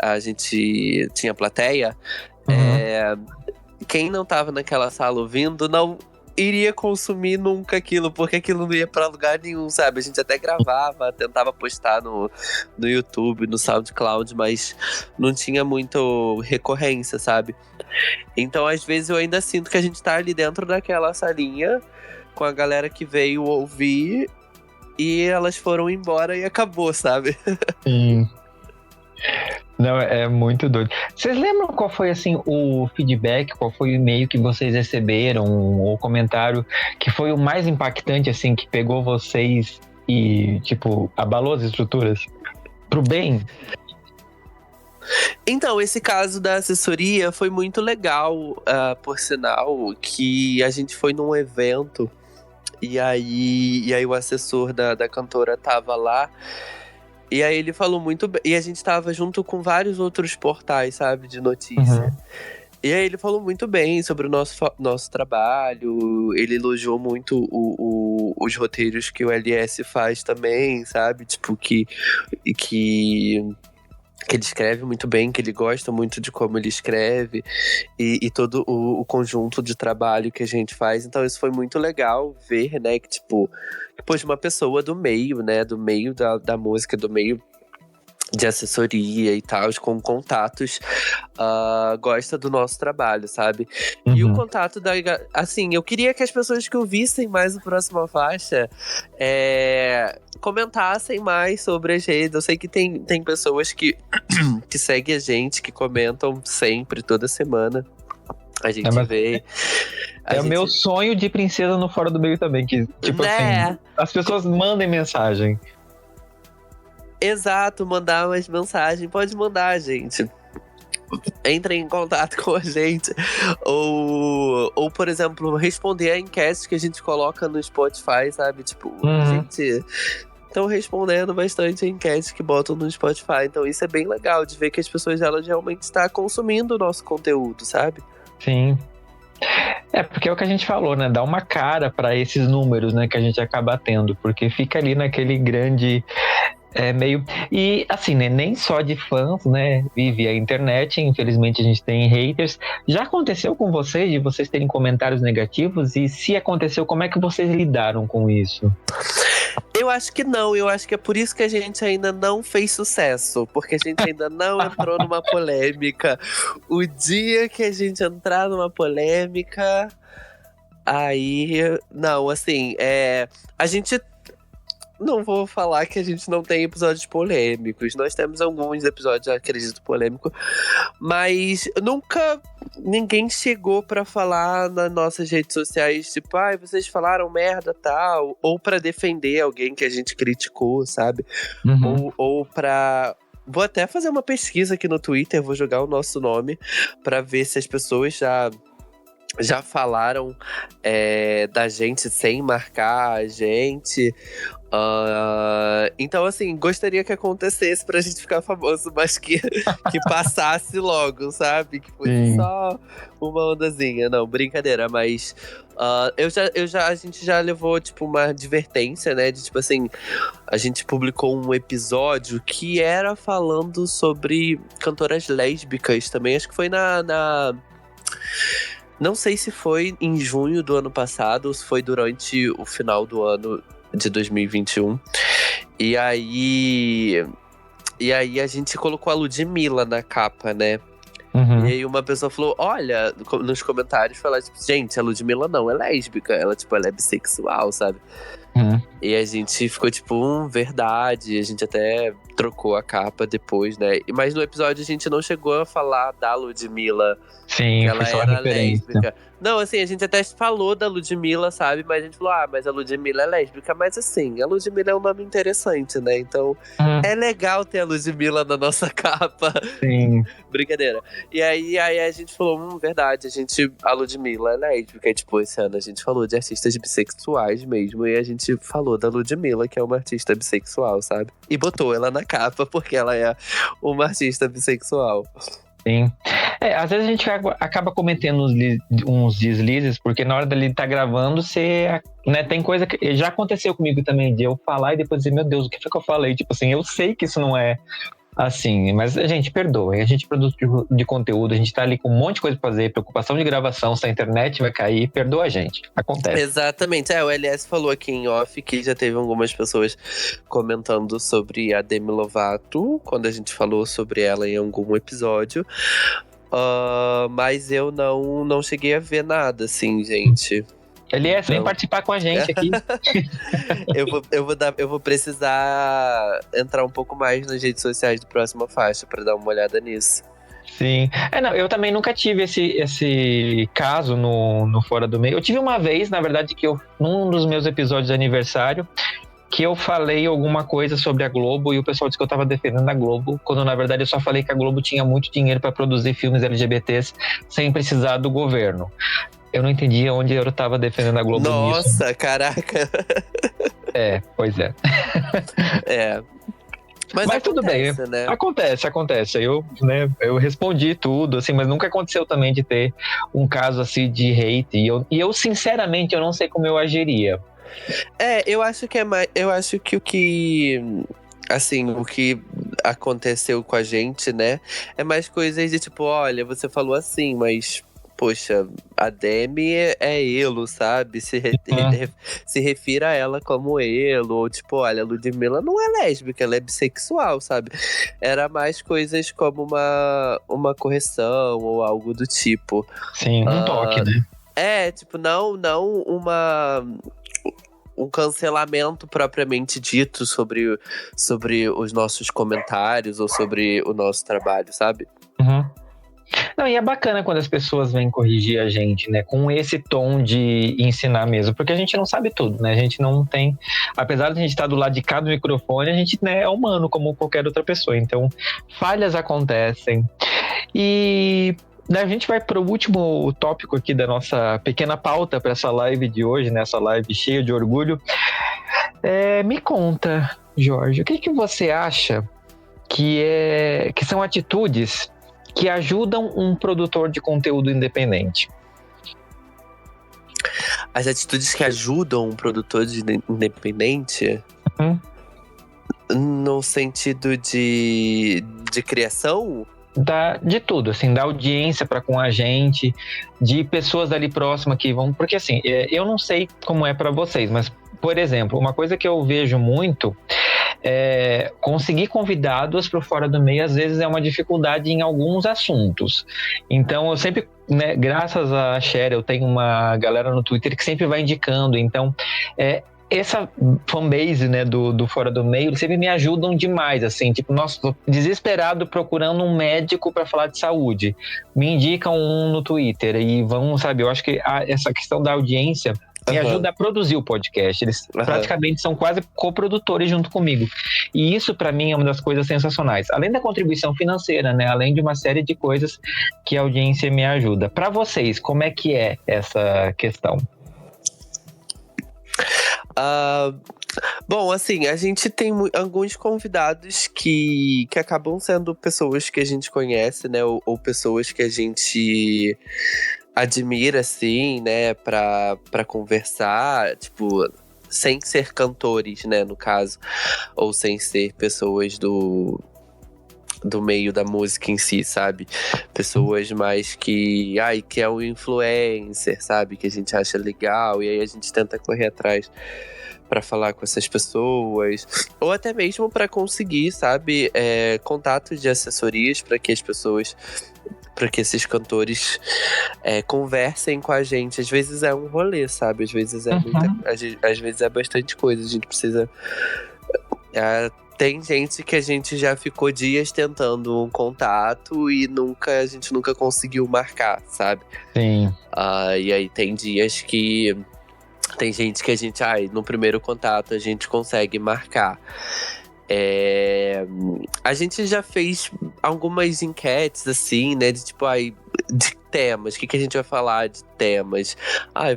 a gente tinha plateia, quem não tava naquela sala ouvindo não iria consumir nunca aquilo, porque aquilo não ia pra lugar nenhum, sabe? A gente até gravava, tentava postar no YouTube, no SoundCloud, mas não tinha muito recorrência, sabe? Então, às vezes, eu ainda sinto que a gente tá ali dentro daquela salinha com a galera que veio ouvir e elas foram embora e acabou, sabe? Sim. Não, é muito doido. Vocês lembram qual foi, assim, o feedback, qual foi o e-mail que vocês receberam, ou comentário que foi o mais impactante, assim, que pegou vocês e, tipo, abalou as estruturas? Pro bem? Então, esse caso da assessoria foi muito legal, por sinal, que a gente foi num evento e aí o assessor da cantora tava lá. E aí ele falou muito bem. E a gente tava junto com vários outros portais, sabe, de notícia. E aí ele falou muito bem sobre o nosso trabalho. Ele elogiou muito os roteiros que o LS faz também, sabe? Tipo, que ele escreve muito bem, que ele gosta muito de como ele escreve. E todo o conjunto de trabalho que a gente faz. Então isso foi muito legal ver, né, que tipo... Depois uma pessoa do meio, né? Do meio da música, do meio de assessoria e tal, com contatos, gosta do nosso trabalho, sabe? E o contato assim, eu queria que as pessoas que ouvissem mais o Próxima Faixa comentassem mais sobre as redes. Eu sei que tem pessoas que seguem a gente, que comentam sempre, toda semana. A gente vê... o meu sonho de princesa no Fora do Meio também, que, tipo assim, as pessoas mandem mensagem. Exato, mandar umas mensagens. Pode mandar, gente. entrem em contato com a gente. Ou, por exemplo, responder a enquete que a gente coloca no Spotify, sabe? Tipo, gente, estão respondendo bastante a enquete que botam no Spotify. Então isso é bem legal de ver que as pessoas, elas realmente estão consumindo o nosso conteúdo, sabe? Sim. Porque é o que a gente falou, né? Dá uma cara para esses números, né? Que a gente acaba tendo. Porque fica ali naquele grande... meio... E assim, né? Nem só de fãs, né? Vive a internet. Infelizmente a gente tem haters. Já aconteceu com vocês de vocês terem comentários negativos? E se aconteceu, como é que vocês lidaram com isso? Eu acho que não, eu acho que é por isso que a gente ainda não fez sucesso, porque a gente ainda não entrou numa polêmica. O dia que a gente entrar numa polêmica, aí, não, assim, a gente... Não vou falar que a gente não tem episódios polêmicos. Nós temos alguns episódios, acredito, polêmicos. Mas nunca ninguém chegou pra falar nas nossas redes sociais, tipo, vocês falaram merda, tal. Ou pra defender alguém que a gente criticou, sabe? Ou pra... Vou até fazer uma pesquisa aqui no Twitter, vou jogar o nosso nome pra ver se as pessoas já falaram da gente sem marcar a gente. Então, assim, gostaria que acontecesse pra gente ficar famoso, mas que passasse logo, sabe? Que fosse só uma ondazinha. Não, brincadeira, mas a gente já levou, tipo, uma advertência, né? De, tipo assim, a gente publicou um episódio que era falando sobre cantoras lésbicas também. Acho que foi Não sei se foi em junho do ano passado ou se foi durante o final do ano de 2021. E aí a gente colocou a Ludmilla na capa, né? E aí uma pessoa falou, olha, nos comentários, falou, tipo, gente, a Ludmilla não é lésbica, ela é bissexual, sabe? E a gente ficou tipo, verdade. A gente até trocou a capa depois, né? Mas no episódio a gente não chegou a falar da Ludmilla. Sim, que ela era lésbica. Não, assim, a gente até falou da Ludmilla, sabe? Mas a gente falou, mas a Ludmilla é lésbica. Mas assim, a Ludmilla é um nome interessante, né? Então, é legal ter a Ludmilla na nossa capa. Sim. Brincadeira. E aí a gente falou, verdade, a Ludmilla é lésbica. E tipo, esse ano a gente falou de artistas bissexuais mesmo. E a gente falou da Ludmilla, que é uma artista bissexual, sabe? E botou ela na capa, porque ela é uma artista bissexual. Sim. Às vezes a gente acaba cometendo uns deslizes, porque na hora dele estar gravando, você, né, tem coisa que já aconteceu comigo também, de eu falar e depois dizer, meu Deus, o que foi que eu falei? Tipo assim, eu sei que isso não é assim, mas a gente perdoa, a gente produz de conteúdo, a gente tá ali com um monte de coisa pra fazer, preocupação de gravação, se a internet vai cair, perdoa a gente, acontece. Exatamente, o LS falou aqui em off que já teve algumas pessoas comentando sobre a Demi Lovato, quando a gente falou sobre ela em algum episódio, mas eu não cheguei a ver nada, assim, gente. LS, vem participar com a gente aqui. eu vou precisar entrar um pouco mais nas redes sociais do Próxima Faixa pra dar uma olhada nisso. Sim. Não, eu também nunca tive esse caso no Fora do Meio. Eu tive uma vez, na verdade, que num dos meus episódios de aniversário, que eu falei alguma coisa sobre a Globo e o pessoal disse que eu tava defendendo a Globo, quando na verdade eu só falei que a Globo tinha muito dinheiro para produzir filmes LGBTs sem precisar do governo. Eu não entendia onde eu tava defendendo a Globo. Nossa, nisso. Caraca. Pois é. Mas acontece, tudo bem, né? Acontece. Eu respondi tudo, assim, mas nunca aconteceu também de ter um caso assim de hate. E eu sinceramente, eu não sei como eu agiria. Eu acho que o que... Assim, o que aconteceu com a gente, né? É mais coisas de tipo, olha, você falou assim, mas... Poxa, a Demi é elo, sabe? Se refira a ela como elo. Ou tipo, olha, a Ludmilla não é lésbica, ela é bissexual, sabe? Era mais coisas como uma correção ou algo do tipo. Sim, um toque, né? Tipo, não um cancelamento propriamente dito sobre os nossos comentários ou sobre o nosso trabalho, sabe? Não, e é bacana quando as pessoas vêm corrigir a gente, né? Com esse tom de ensinar mesmo. Porque a gente não sabe tudo, né? A gente não tem... Apesar de a gente estar do lado de cada microfone, a gente, né, é humano como qualquer outra pessoa. Então, falhas acontecem. E a gente vai para o último tópico aqui da nossa pequena pauta para essa live de hoje, né? Essa live cheia de orgulho. Me conta, Jorge, o que você acha que são atitudes que ajudam um produtor de conteúdo independente? As atitudes que ajudam um produtor independente? No sentido de criação? De tudo, assim, da audiência para com a gente, de pessoas dali próxima que vão... Porque, assim, eu não sei como é para vocês, mas, por exemplo, uma coisa que eu vejo muito é conseguir convidados para o Fora do Meio, às vezes é uma dificuldade em alguns assuntos. Então, eu sempre, né, graças a Cher, eu tenho uma galera no Twitter que sempre vai indicando. Então, essa fanbase, né, do Fora do Meio, eles sempre me ajudam demais, assim, tipo, nossa, tô desesperado procurando um médico para falar de saúde. Me indicam um no Twitter e vão, sabe, eu acho que essa questão da audiência me ajuda a produzir o podcast. Eles praticamente são quase coprodutores junto comigo. E isso, para mim, é uma das coisas sensacionais. Além da contribuição financeira, né, além de uma série de coisas que a audiência me ajuda. Para vocês, como é que é essa questão? Bom, assim, a gente tem alguns convidados que acabam sendo pessoas que a gente conhece, né? Ou pessoas que a gente admira, assim, né? Pra conversar, tipo, sem ser cantores, né? No caso. Ou sem ser pessoas do meio da música em si, sabe? Pessoas mais que é um influencer, sabe? Que a gente acha legal e aí a gente tenta correr atrás para falar com essas pessoas, ou até mesmo para conseguir, sabe, contatos de assessorias para que esses cantores conversem com a gente. Às vezes é um rolê, sabe? Às vezes às vezes é bastante coisa. A gente precisa... Tem gente que a gente já ficou dias tentando um contato e a gente nunca conseguiu marcar, sabe? Sim. E aí tem dias que tem gente que a gente, no primeiro contato a gente consegue marcar. A gente já fez algumas enquetes, assim, né? De tipo, de temas. O que a gente vai falar de temas?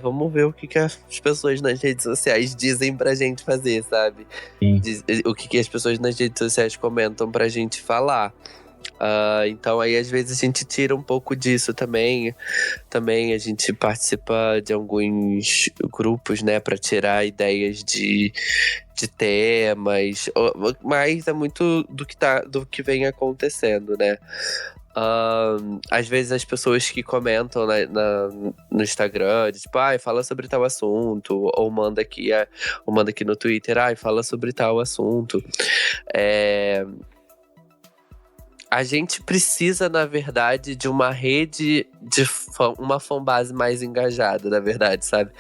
Vamos ver o que as pessoas nas redes sociais dizem pra gente fazer, sabe? O que as pessoas nas redes sociais comentam pra gente falar. Então aí às vezes a gente tira um pouco disso também. Também a gente participa de alguns grupos, né, para tirar ideias de temas, mas é muito do que vem acontecendo, né? Às vezes as pessoas que comentam no Instagram, tipo, fala sobre tal assunto, ou manda aqui no Twitter, fala sobre tal assunto. A gente precisa, na verdade, de uma rede uma fanbase mais engajada, na verdade, sabe?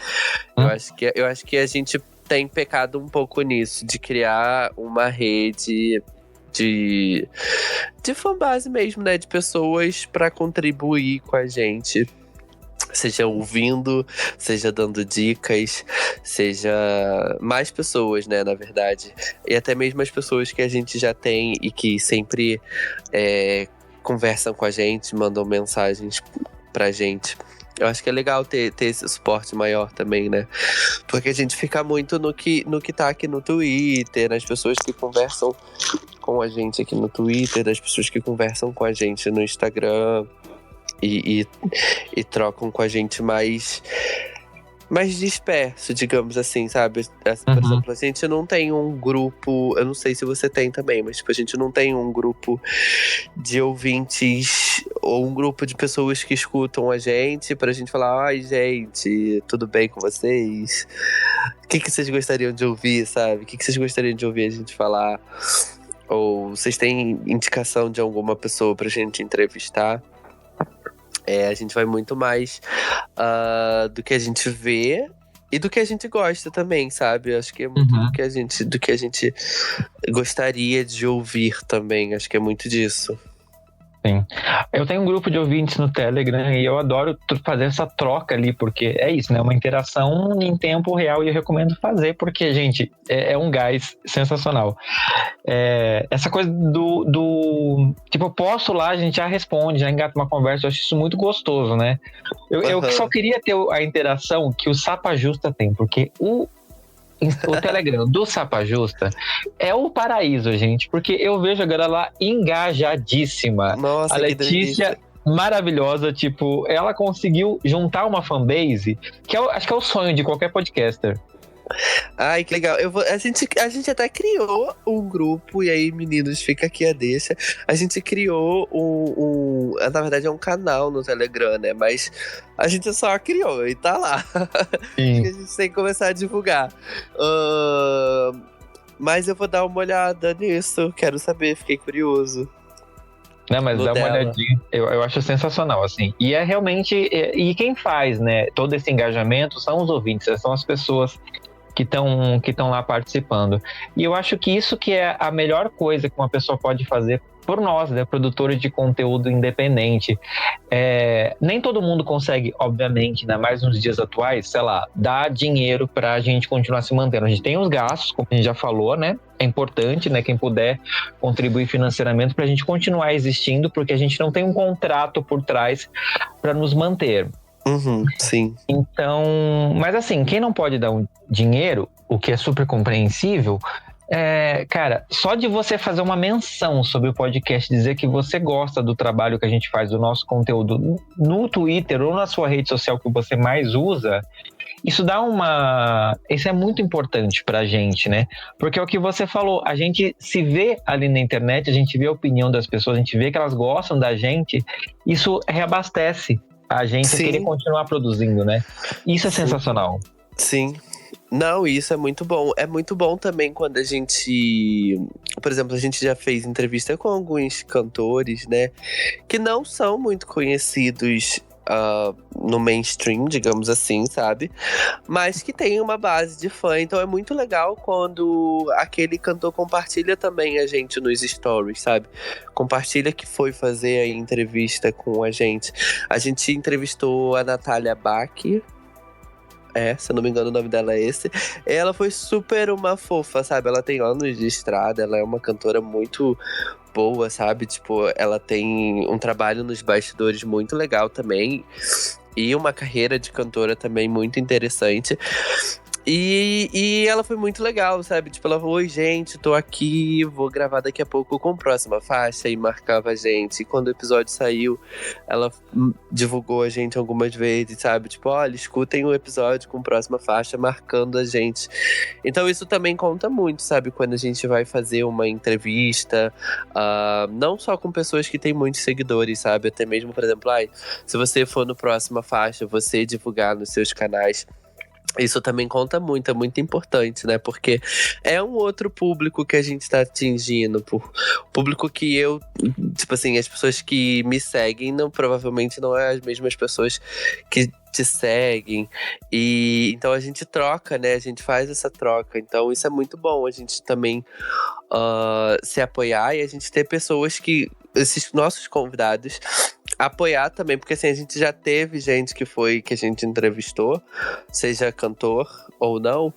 Eu acho que a gente tem pecado um pouco nisso, de criar uma rede de fanbase mesmo, né? De pessoas para contribuir com a gente. Seja ouvindo, seja dando dicas, seja mais pessoas, né, na verdade. E até mesmo as pessoas que a gente já tem e que sempre conversam com a gente, mandam mensagens pra gente. Eu acho que é legal ter esse suporte maior também, né? Porque a gente fica muito no que tá aqui no Twitter, nas pessoas que conversam com a gente aqui no Twitter, das pessoas que conversam com a gente no Instagram. E trocam com a gente mais disperso, digamos assim, sabe? Por exemplo, a gente não tem um grupo, eu não sei se você tem também, mas tipo, a gente não tem um grupo de ouvintes ou um grupo de pessoas que escutam a gente pra gente falar, gente, tudo bem com vocês? O que vocês gostariam de ouvir, sabe? O que vocês gostariam de ouvir a gente falar? Ou vocês têm indicação de alguma pessoa pra gente entrevistar? A gente vai muito mais do que a gente vê e do que a gente gosta também, sabe? Acho que é muito do que a gente gostaria de ouvir também. Acho que é muito disso. Sim. Eu tenho um grupo de ouvintes no Telegram e eu adoro fazer essa troca ali, porque é isso, né? Uma interação em tempo real e eu recomendo fazer, porque, gente, é um gás sensacional. Essa coisa tipo, eu posto lá, a gente já responde, já engata uma conversa, eu acho isso muito gostoso, né? Eu só queria ter a interação que o Sapa Justa tem, porque o Telegram do Sapa Justa é o paraíso, gente, porque eu vejo a galera lá engajadíssima. Nossa, a que Letícia, delícia. maravilhosa, tipo, ela conseguiu juntar uma fanbase que acho que é o sonho de qualquer podcaster. Ai, que legal. A gente até criou um grupo, e aí, meninos, fica aqui a deixa. A gente criou na verdade, é um canal no Telegram, né? Mas a gente só criou e tá lá. Sim. Acho que a gente tem que começar a divulgar. Mas eu vou dar uma olhada nisso. Quero saber, fiquei curioso. Não, mas dá uma dela. olhadinha. Eu acho sensacional, assim. E é realmente... E quem faz, né, todo esse engajamento são os ouvintes, são as pessoas que estão lá participando. E eu acho que isso que é a melhor coisa que uma pessoa pode fazer por nós, né, produtores de conteúdo independente. Nem todo mundo consegue, obviamente, ainda mais nos dias atuais, sei lá, dar dinheiro para a gente continuar se mantendo. A gente tem os gastos, como a gente já falou, né? É importante, né, quem puder contribuir financeiramente para a gente continuar existindo, porque a gente não tem um contrato por trás para nos manter. Sim. Então, mas assim, quem não pode dar um dinheiro, o que é super compreensível, cara, só de você fazer uma menção sobre o podcast, dizer que você gosta do trabalho que a gente faz, do nosso conteúdo no Twitter ou na sua rede social que você mais usa, isso é muito importante pra gente, né? Porque é o que você falou, a gente se vê ali na internet, a gente vê a opinião das pessoas, a gente vê que elas gostam da gente, isso reabastece a gente a querer continuar produzindo, né? Isso é sensacional. Sim. Não, isso é muito bom. É muito bom também quando a gente... Por exemplo, a gente já fez entrevista com alguns cantores, né? Que não são muito conhecidos no mainstream, digamos assim, sabe? Mas que tem uma base de fã. Então é muito legal quando aquele cantor compartilha também a gente nos stories, sabe? Compartilha que foi fazer a entrevista com a gente. A gente entrevistou a Natália Bach. Se eu não me engano o nome dela é esse. Ela foi super uma fofa, sabe? Ela tem anos de estrada, ela é uma cantora muito boa, sabe? Tipo, ela tem um trabalho nos bastidores muito legal também. E uma carreira de cantora também muito interessante. E ela foi muito legal, sabe? Tipo, ela falou, oi, gente, tô aqui, vou gravar daqui a pouco com a próxima faixa, e marcava a gente. E quando o episódio saiu, ela divulgou a gente algumas vezes, sabe? Tipo, olha, escutem o episódio com a próxima faixa, marcando a gente. Então isso também conta muito, sabe? Quando a gente vai fazer uma entrevista, não só com pessoas que têm muitos seguidores, sabe? Até mesmo, por exemplo, se você for no próxima faixa, você divulgar nos seus canais. Isso também conta muito, é muito importante, né? Porque é um outro público que a gente tá atingindo. Público que eu... Tipo assim, as pessoas que me seguem provavelmente não é as mesmas pessoas que te seguem. E então a gente troca, né? A gente faz essa troca. Então isso é muito bom. A gente também se apoiar e a gente ter pessoas que... Esses nossos convidados... apoiar também, porque assim, a gente já teve gente que a gente entrevistou, seja cantor ou não,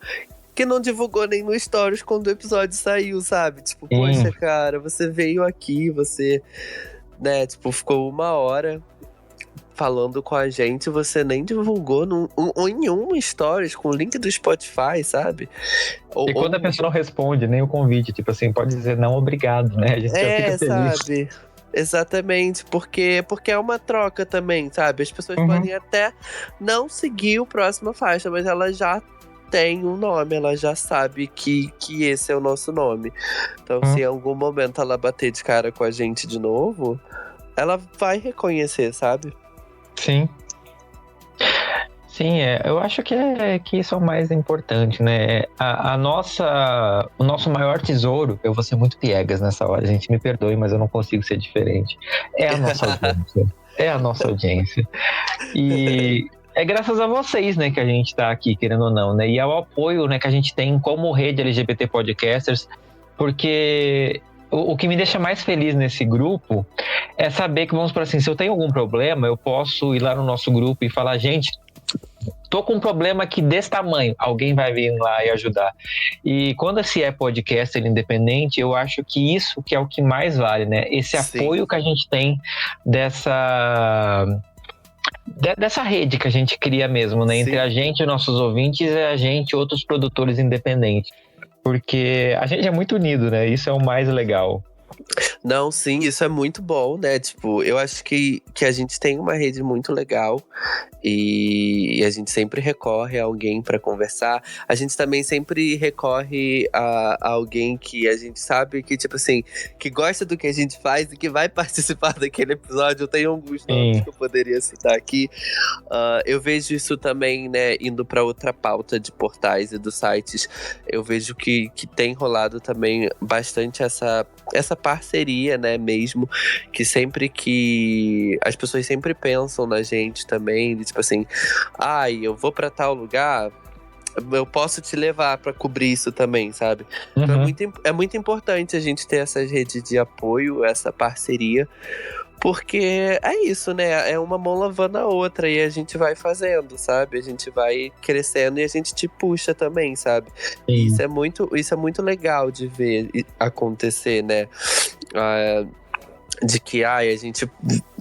que não divulgou nem no Stories quando o episódio saiu, sabe? Tipo, poxa, cara, você veio aqui, você, né, tipo, ficou 1 hora falando com a gente, você nem divulgou em um Stories com o link do Spotify, sabe? E quando a pessoa não responde nem o convite, tipo assim, pode dizer não, obrigado, né? A gente já fica feliz. Sabe? Exatamente, porque é uma troca também, sabe? As pessoas podem até não seguir o próxima faixa, mas ela já tem um nome, ela já sabe que esse é o nosso nome. Então, se em algum momento ela bater de cara com a gente de novo, ela vai reconhecer, sabe? Sim. Sim, eu acho que isso é o mais importante, né? O nosso maior tesouro, eu vou ser muito piegas nessa hora, gente, me perdoe, mas eu não consigo ser diferente. É a nossa audiência. É a nossa audiência. E é graças a vocês, né, que a gente tá aqui, querendo ou não, né? E ao apoio, né, que a gente tem como rede LGBT Podcasters, porque o que me deixa mais feliz nesse grupo é saber que, vamos por assim, se eu tenho algum problema, eu posso ir lá no nosso grupo e falar, gente, tô com um problema aqui desse tamanho, alguém vai vir lá e ajudar. E quando se é podcaster independente, eu acho que isso que é o que mais vale, né? Esse apoio que a gente tem dessa rede que a gente cria mesmo, né? Entre a gente e nossos ouvintes e a gente e outros produtores independentes. Porque a gente é muito unido, né? Isso é o mais legal. Não, sim, isso é muito bom, né? Tipo, eu acho que a gente tem uma rede muito legal e a gente sempre recorre a alguém para conversar. A gente também sempre recorre a alguém que a gente sabe que, tipo assim, que gosta do que a gente faz e que vai participar daquele episódio. Eu tenho alguns nomes que eu poderia citar aqui. Eu vejo isso também, né, indo para outra pauta de portais e dos sites. Eu vejo que tem rolado também bastante essa parceria, né, mesmo, que sempre que as pessoas sempre pensam na gente também, de, tipo assim, eu vou pra tal lugar, eu posso te levar pra cobrir isso também, sabe? Então é muito importante a gente ter essas redes de apoio, essa parceria, porque é isso, né? É uma mão lavando a outra e a gente vai fazendo, sabe? A gente vai crescendo e a gente te puxa também, sabe? E isso é muito legal de ver acontecer, né? De que a gente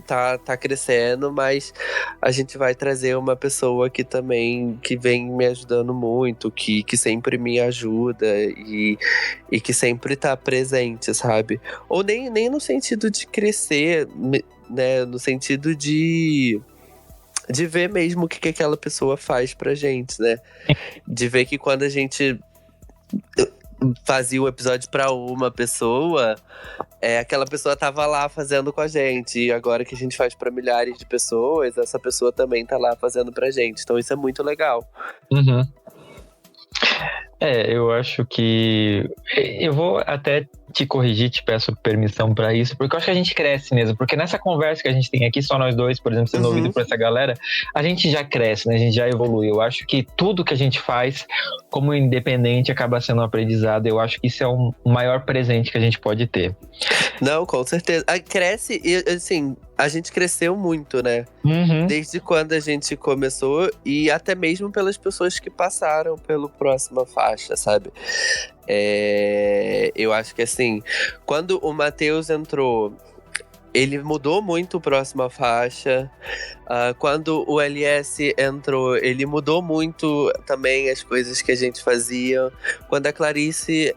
tá crescendo, mas a gente vai trazer uma pessoa que também que vem me ajudando muito, que sempre me ajuda e que sempre tá presente, sabe? Ou nem no sentido de crescer, né? No sentido de ver mesmo o que aquela pessoa faz pra gente, né? De ver que quando a gente fazia o episódio pra uma pessoa, aquela pessoa tava lá fazendo com a gente. E agora que a gente faz pra milhares de pessoas, essa pessoa também tá lá fazendo pra gente. Então isso é muito legal. Eu acho que... Eu vou até te corrigir, te peço permissão pra isso, porque eu acho que a gente cresce mesmo. Porque nessa conversa que a gente tem aqui, só nós dois, por exemplo, sendo ouvido por essa galera, a gente já cresce, né? A gente já evolui. Eu acho que tudo que a gente faz como independente acaba sendo um aprendizado. Eu acho que isso é o maior presente que a gente pode ter. Não, com certeza. Cresce e, assim, a gente cresceu muito, né? Desde quando a gente começou e até mesmo pelas pessoas que passaram pelo Próxima Faixa, sabe? Eu acho que, assim, quando o Matheus entrou, ele mudou muito o Próxima Faixa. Quando o LS entrou, ele mudou muito também as coisas que a gente fazia. Quando a Clarice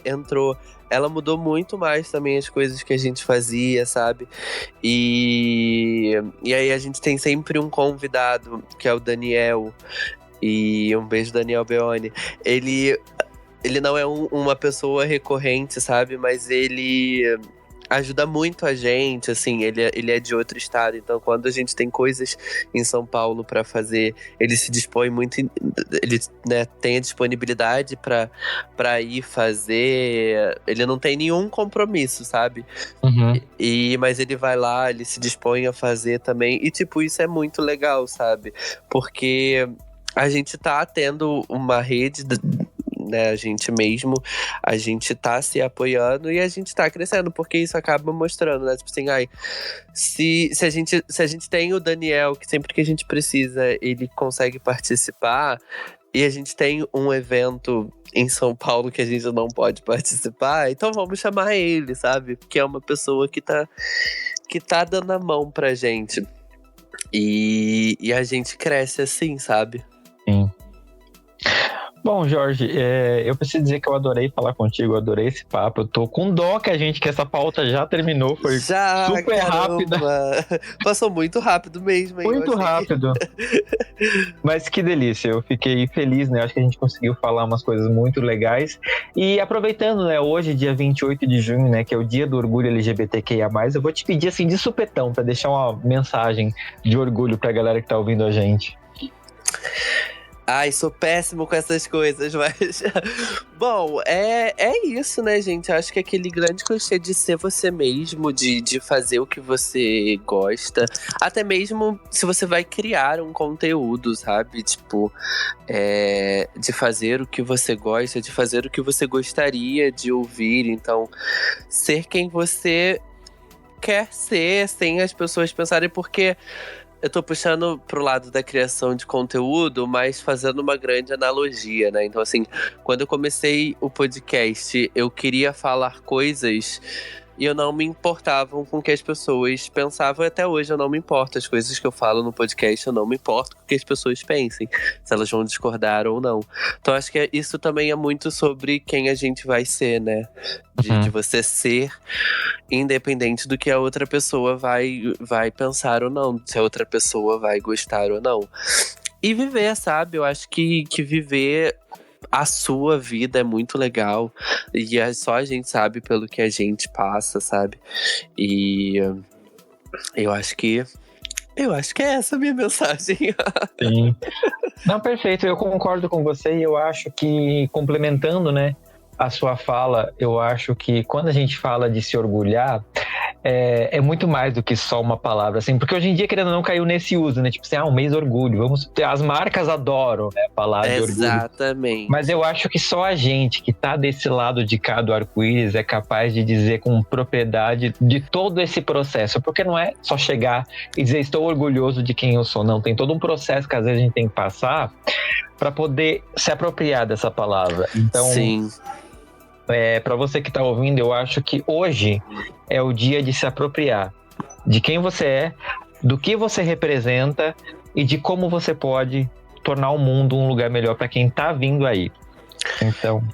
entrou, ela mudou muito mais também as coisas que a gente fazia, sabe? E aí a gente tem sempre um convidado, que é o Daniel. E um beijo, Daniel Beoni. Ele não é uma pessoa recorrente, sabe? Mas ele ajuda muito a gente, assim, ele é de outro estado, então quando a gente tem coisas em São Paulo pra fazer, ele se dispõe muito, ele, né, tem a disponibilidade pra ir fazer, ele não tem nenhum compromisso, sabe? Mas ele vai lá, ele se dispõe a fazer também, e tipo, isso é muito legal, sabe? Porque a gente tá tendo uma rede, né, a gente mesmo, a gente tá se apoiando e a gente tá crescendo, porque isso acaba mostrando, né, tipo assim, se a gente tem o Daniel, que sempre que a gente precisa, ele consegue participar, e a gente tem um evento em São Paulo que a gente não pode participar, então vamos chamar ele, sabe, porque é uma pessoa que tá dando a mão pra gente, e a gente cresce assim, sabe? Sim. Bom, Jorge, eu preciso dizer que eu adorei falar contigo, eu adorei esse papo. Eu tô com dó que essa pauta já terminou, foi super rápida. Passou muito rápido mesmo, hein? Muito rápido. Mas que delícia, eu fiquei feliz, né? Acho que a gente conseguiu falar umas coisas muito legais. E aproveitando, né, hoje, dia 28 de junho, né, que é o dia do orgulho LGBTQIA+, eu vou te pedir, assim, de supetão, pra deixar uma mensagem de orgulho pra galera que tá ouvindo a gente. Ai, sou péssimo com essas coisas, mas. Bom, é isso, né, gente? Acho que aquele grande clichê de ser você mesmo, de fazer o que você gosta. Até mesmo se você vai criar um conteúdo, sabe? Tipo, de fazer o que você gosta, de fazer o que você gostaria de ouvir. Então, ser quem você quer ser, sem as pessoas pensarem, porque. Eu tô puxando pro lado da criação de conteúdo, mas fazendo uma grande analogia, né? Então, assim, quando eu comecei o podcast, eu queria falar coisas e eu não me importava com o que as pessoas pensavam. E até hoje eu não me importo. As coisas que eu falo no podcast, eu não me importo com o que as pessoas pensem, se elas vão discordar ou não. Então, acho que isso também é muito sobre quem a gente vai ser, né? De você ser independente do que a outra pessoa vai pensar ou não, se a outra pessoa vai gostar ou não. E viver, sabe? Eu acho que viver a sua vida é muito legal. E só a gente sabe pelo que a gente passa, sabe? E eu acho que é essa a minha mensagem. Sim. Não, perfeito. Eu concordo com você e eu acho que, complementando, né, a sua fala, eu acho que quando a gente fala de se orgulhar, é muito mais do que só uma palavra, assim, porque hoje em dia, querendo ou não, caiu nesse uso, né? Tipo assim, um mês de orgulho. As marcas adoram, né, falar de orgulho. Exatamente. Mas eu acho que só a gente que tá desse lado de cá do arco-íris é capaz de dizer com propriedade de todo esse processo. Porque não é só chegar e dizer estou orgulhoso de quem eu sou, não. Tem todo um processo que às vezes a gente tem que passar para poder se apropriar dessa palavra. Então, sim. Para você que está ouvindo, eu acho que hoje é o dia de se apropriar de quem você é, do que você representa e de como você pode tornar o mundo um lugar melhor para quem está vindo aí. Então...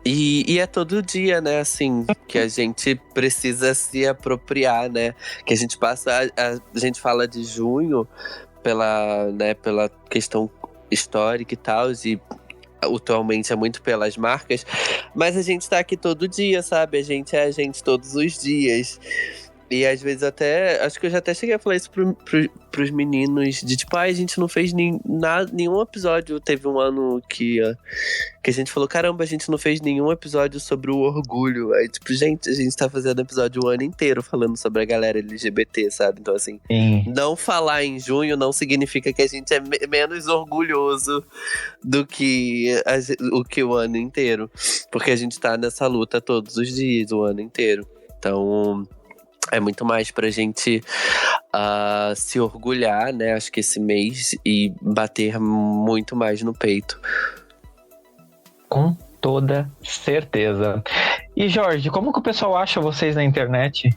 E é todo dia, né, assim, que a gente precisa se apropriar, né? Que a gente passa, a gente fala de junho pela questão histórica e tal, e atualmente é muito pelas marcas, mas a gente tá aqui todo dia, sabe? A gente é a gente todos os dias. E às vezes até, acho que eu já até cheguei a falar isso pros meninos, de tipo, a gente não fez nenhum episódio. Teve um ano que a gente falou, caramba, a gente não fez nenhum episódio sobre o orgulho. Aí tipo, gente, a gente tá fazendo episódio o ano inteiro falando sobre a galera LGBT, sabe? Então assim, não falar em junho não significa que a gente é menos orgulhoso do que o ano inteiro. Porque a gente tá nessa luta todos os dias, o ano inteiro. Então... é muito mais pra gente se orgulhar, né? Acho que esse mês, e bater muito mais no peito. Com toda certeza. E Jorge, como que o pessoal acha vocês na internet?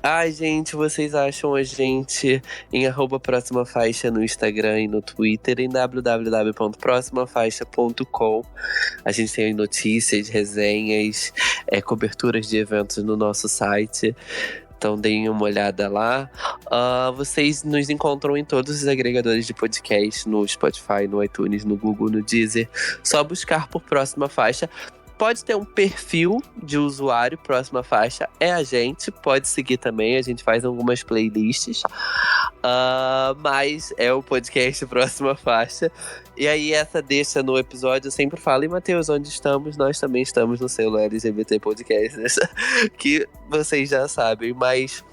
Ai, gente, vocês acham a gente em @próximafaixa no Instagram e no Twitter, em www.proximafaixa.com. A gente tem notícias, resenhas, coberturas de eventos no nosso site. Então deem uma olhada lá. Vocês nos encontram em todos os agregadores de podcast, no Spotify, no iTunes, no Google, no Deezer. Só buscar por Próxima Faixa. Pode ter um perfil de usuário, Próxima Faixa é a gente, pode seguir também, a gente faz algumas playlists, mas é o podcast Próxima Faixa. E aí essa deixa no episódio, eu sempre falo, e Matheus, onde estamos? Nós também estamos no selo LGBT Podcast, que vocês já sabem, mas...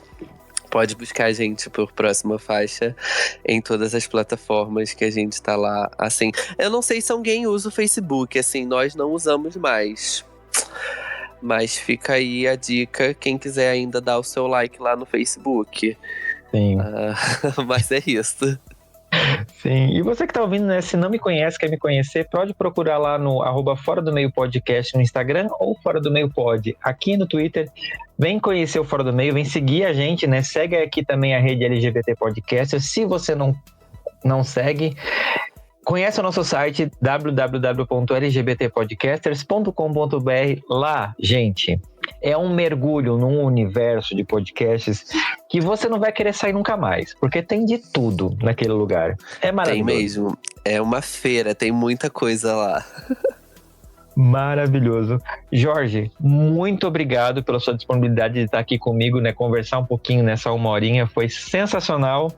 pode buscar a gente por Próxima Faixa em todas as plataformas que a gente tá lá. Assim, eu não sei se alguém usa o Facebook, assim, nós não usamos mais. Mas fica aí a dica, quem quiser ainda dar o seu like lá no Facebook. Sim. Mas é isso. Sim, e você que tá ouvindo, né, se não me conhece, quer me conhecer, pode procurar lá no @Fora do Meio Podcast no Instagram ou Fora do Meio Pod aqui no Twitter. Vem conhecer o Fora do Meio, vem seguir a gente, né? Segue aqui também a rede LGBT Podcast. Se você não segue, conhece o nosso site www.lgbtpodcasters.com.br. Lá, gente, é um mergulho num universo de podcasts que você não vai querer sair nunca mais, porque tem de tudo naquele lugar. É maravilhoso. Tem mesmo. É uma feira, tem muita coisa lá. Maravilhoso. Jorge, muito obrigado pela sua disponibilidade de estar aqui comigo, né? Conversar um pouquinho nessa 1 horinha, foi sensacional.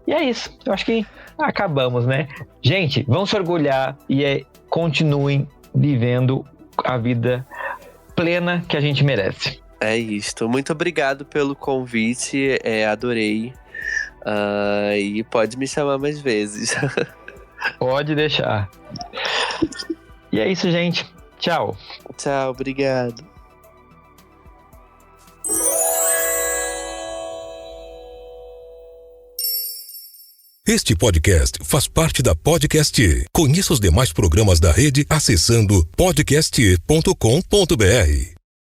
E é isso, eu acho que acabamos, né? Gente, vão se orgulhar e continuem vivendo a vida plena que a gente merece. É isto. Muito obrigado pelo convite. Adorei. E pode me chamar mais vezes. Pode deixar. E é isso, gente. Tchau. Tchau, obrigado. Este podcast faz parte da Podcast. Conheça os demais programas da rede acessando podcast.com.br.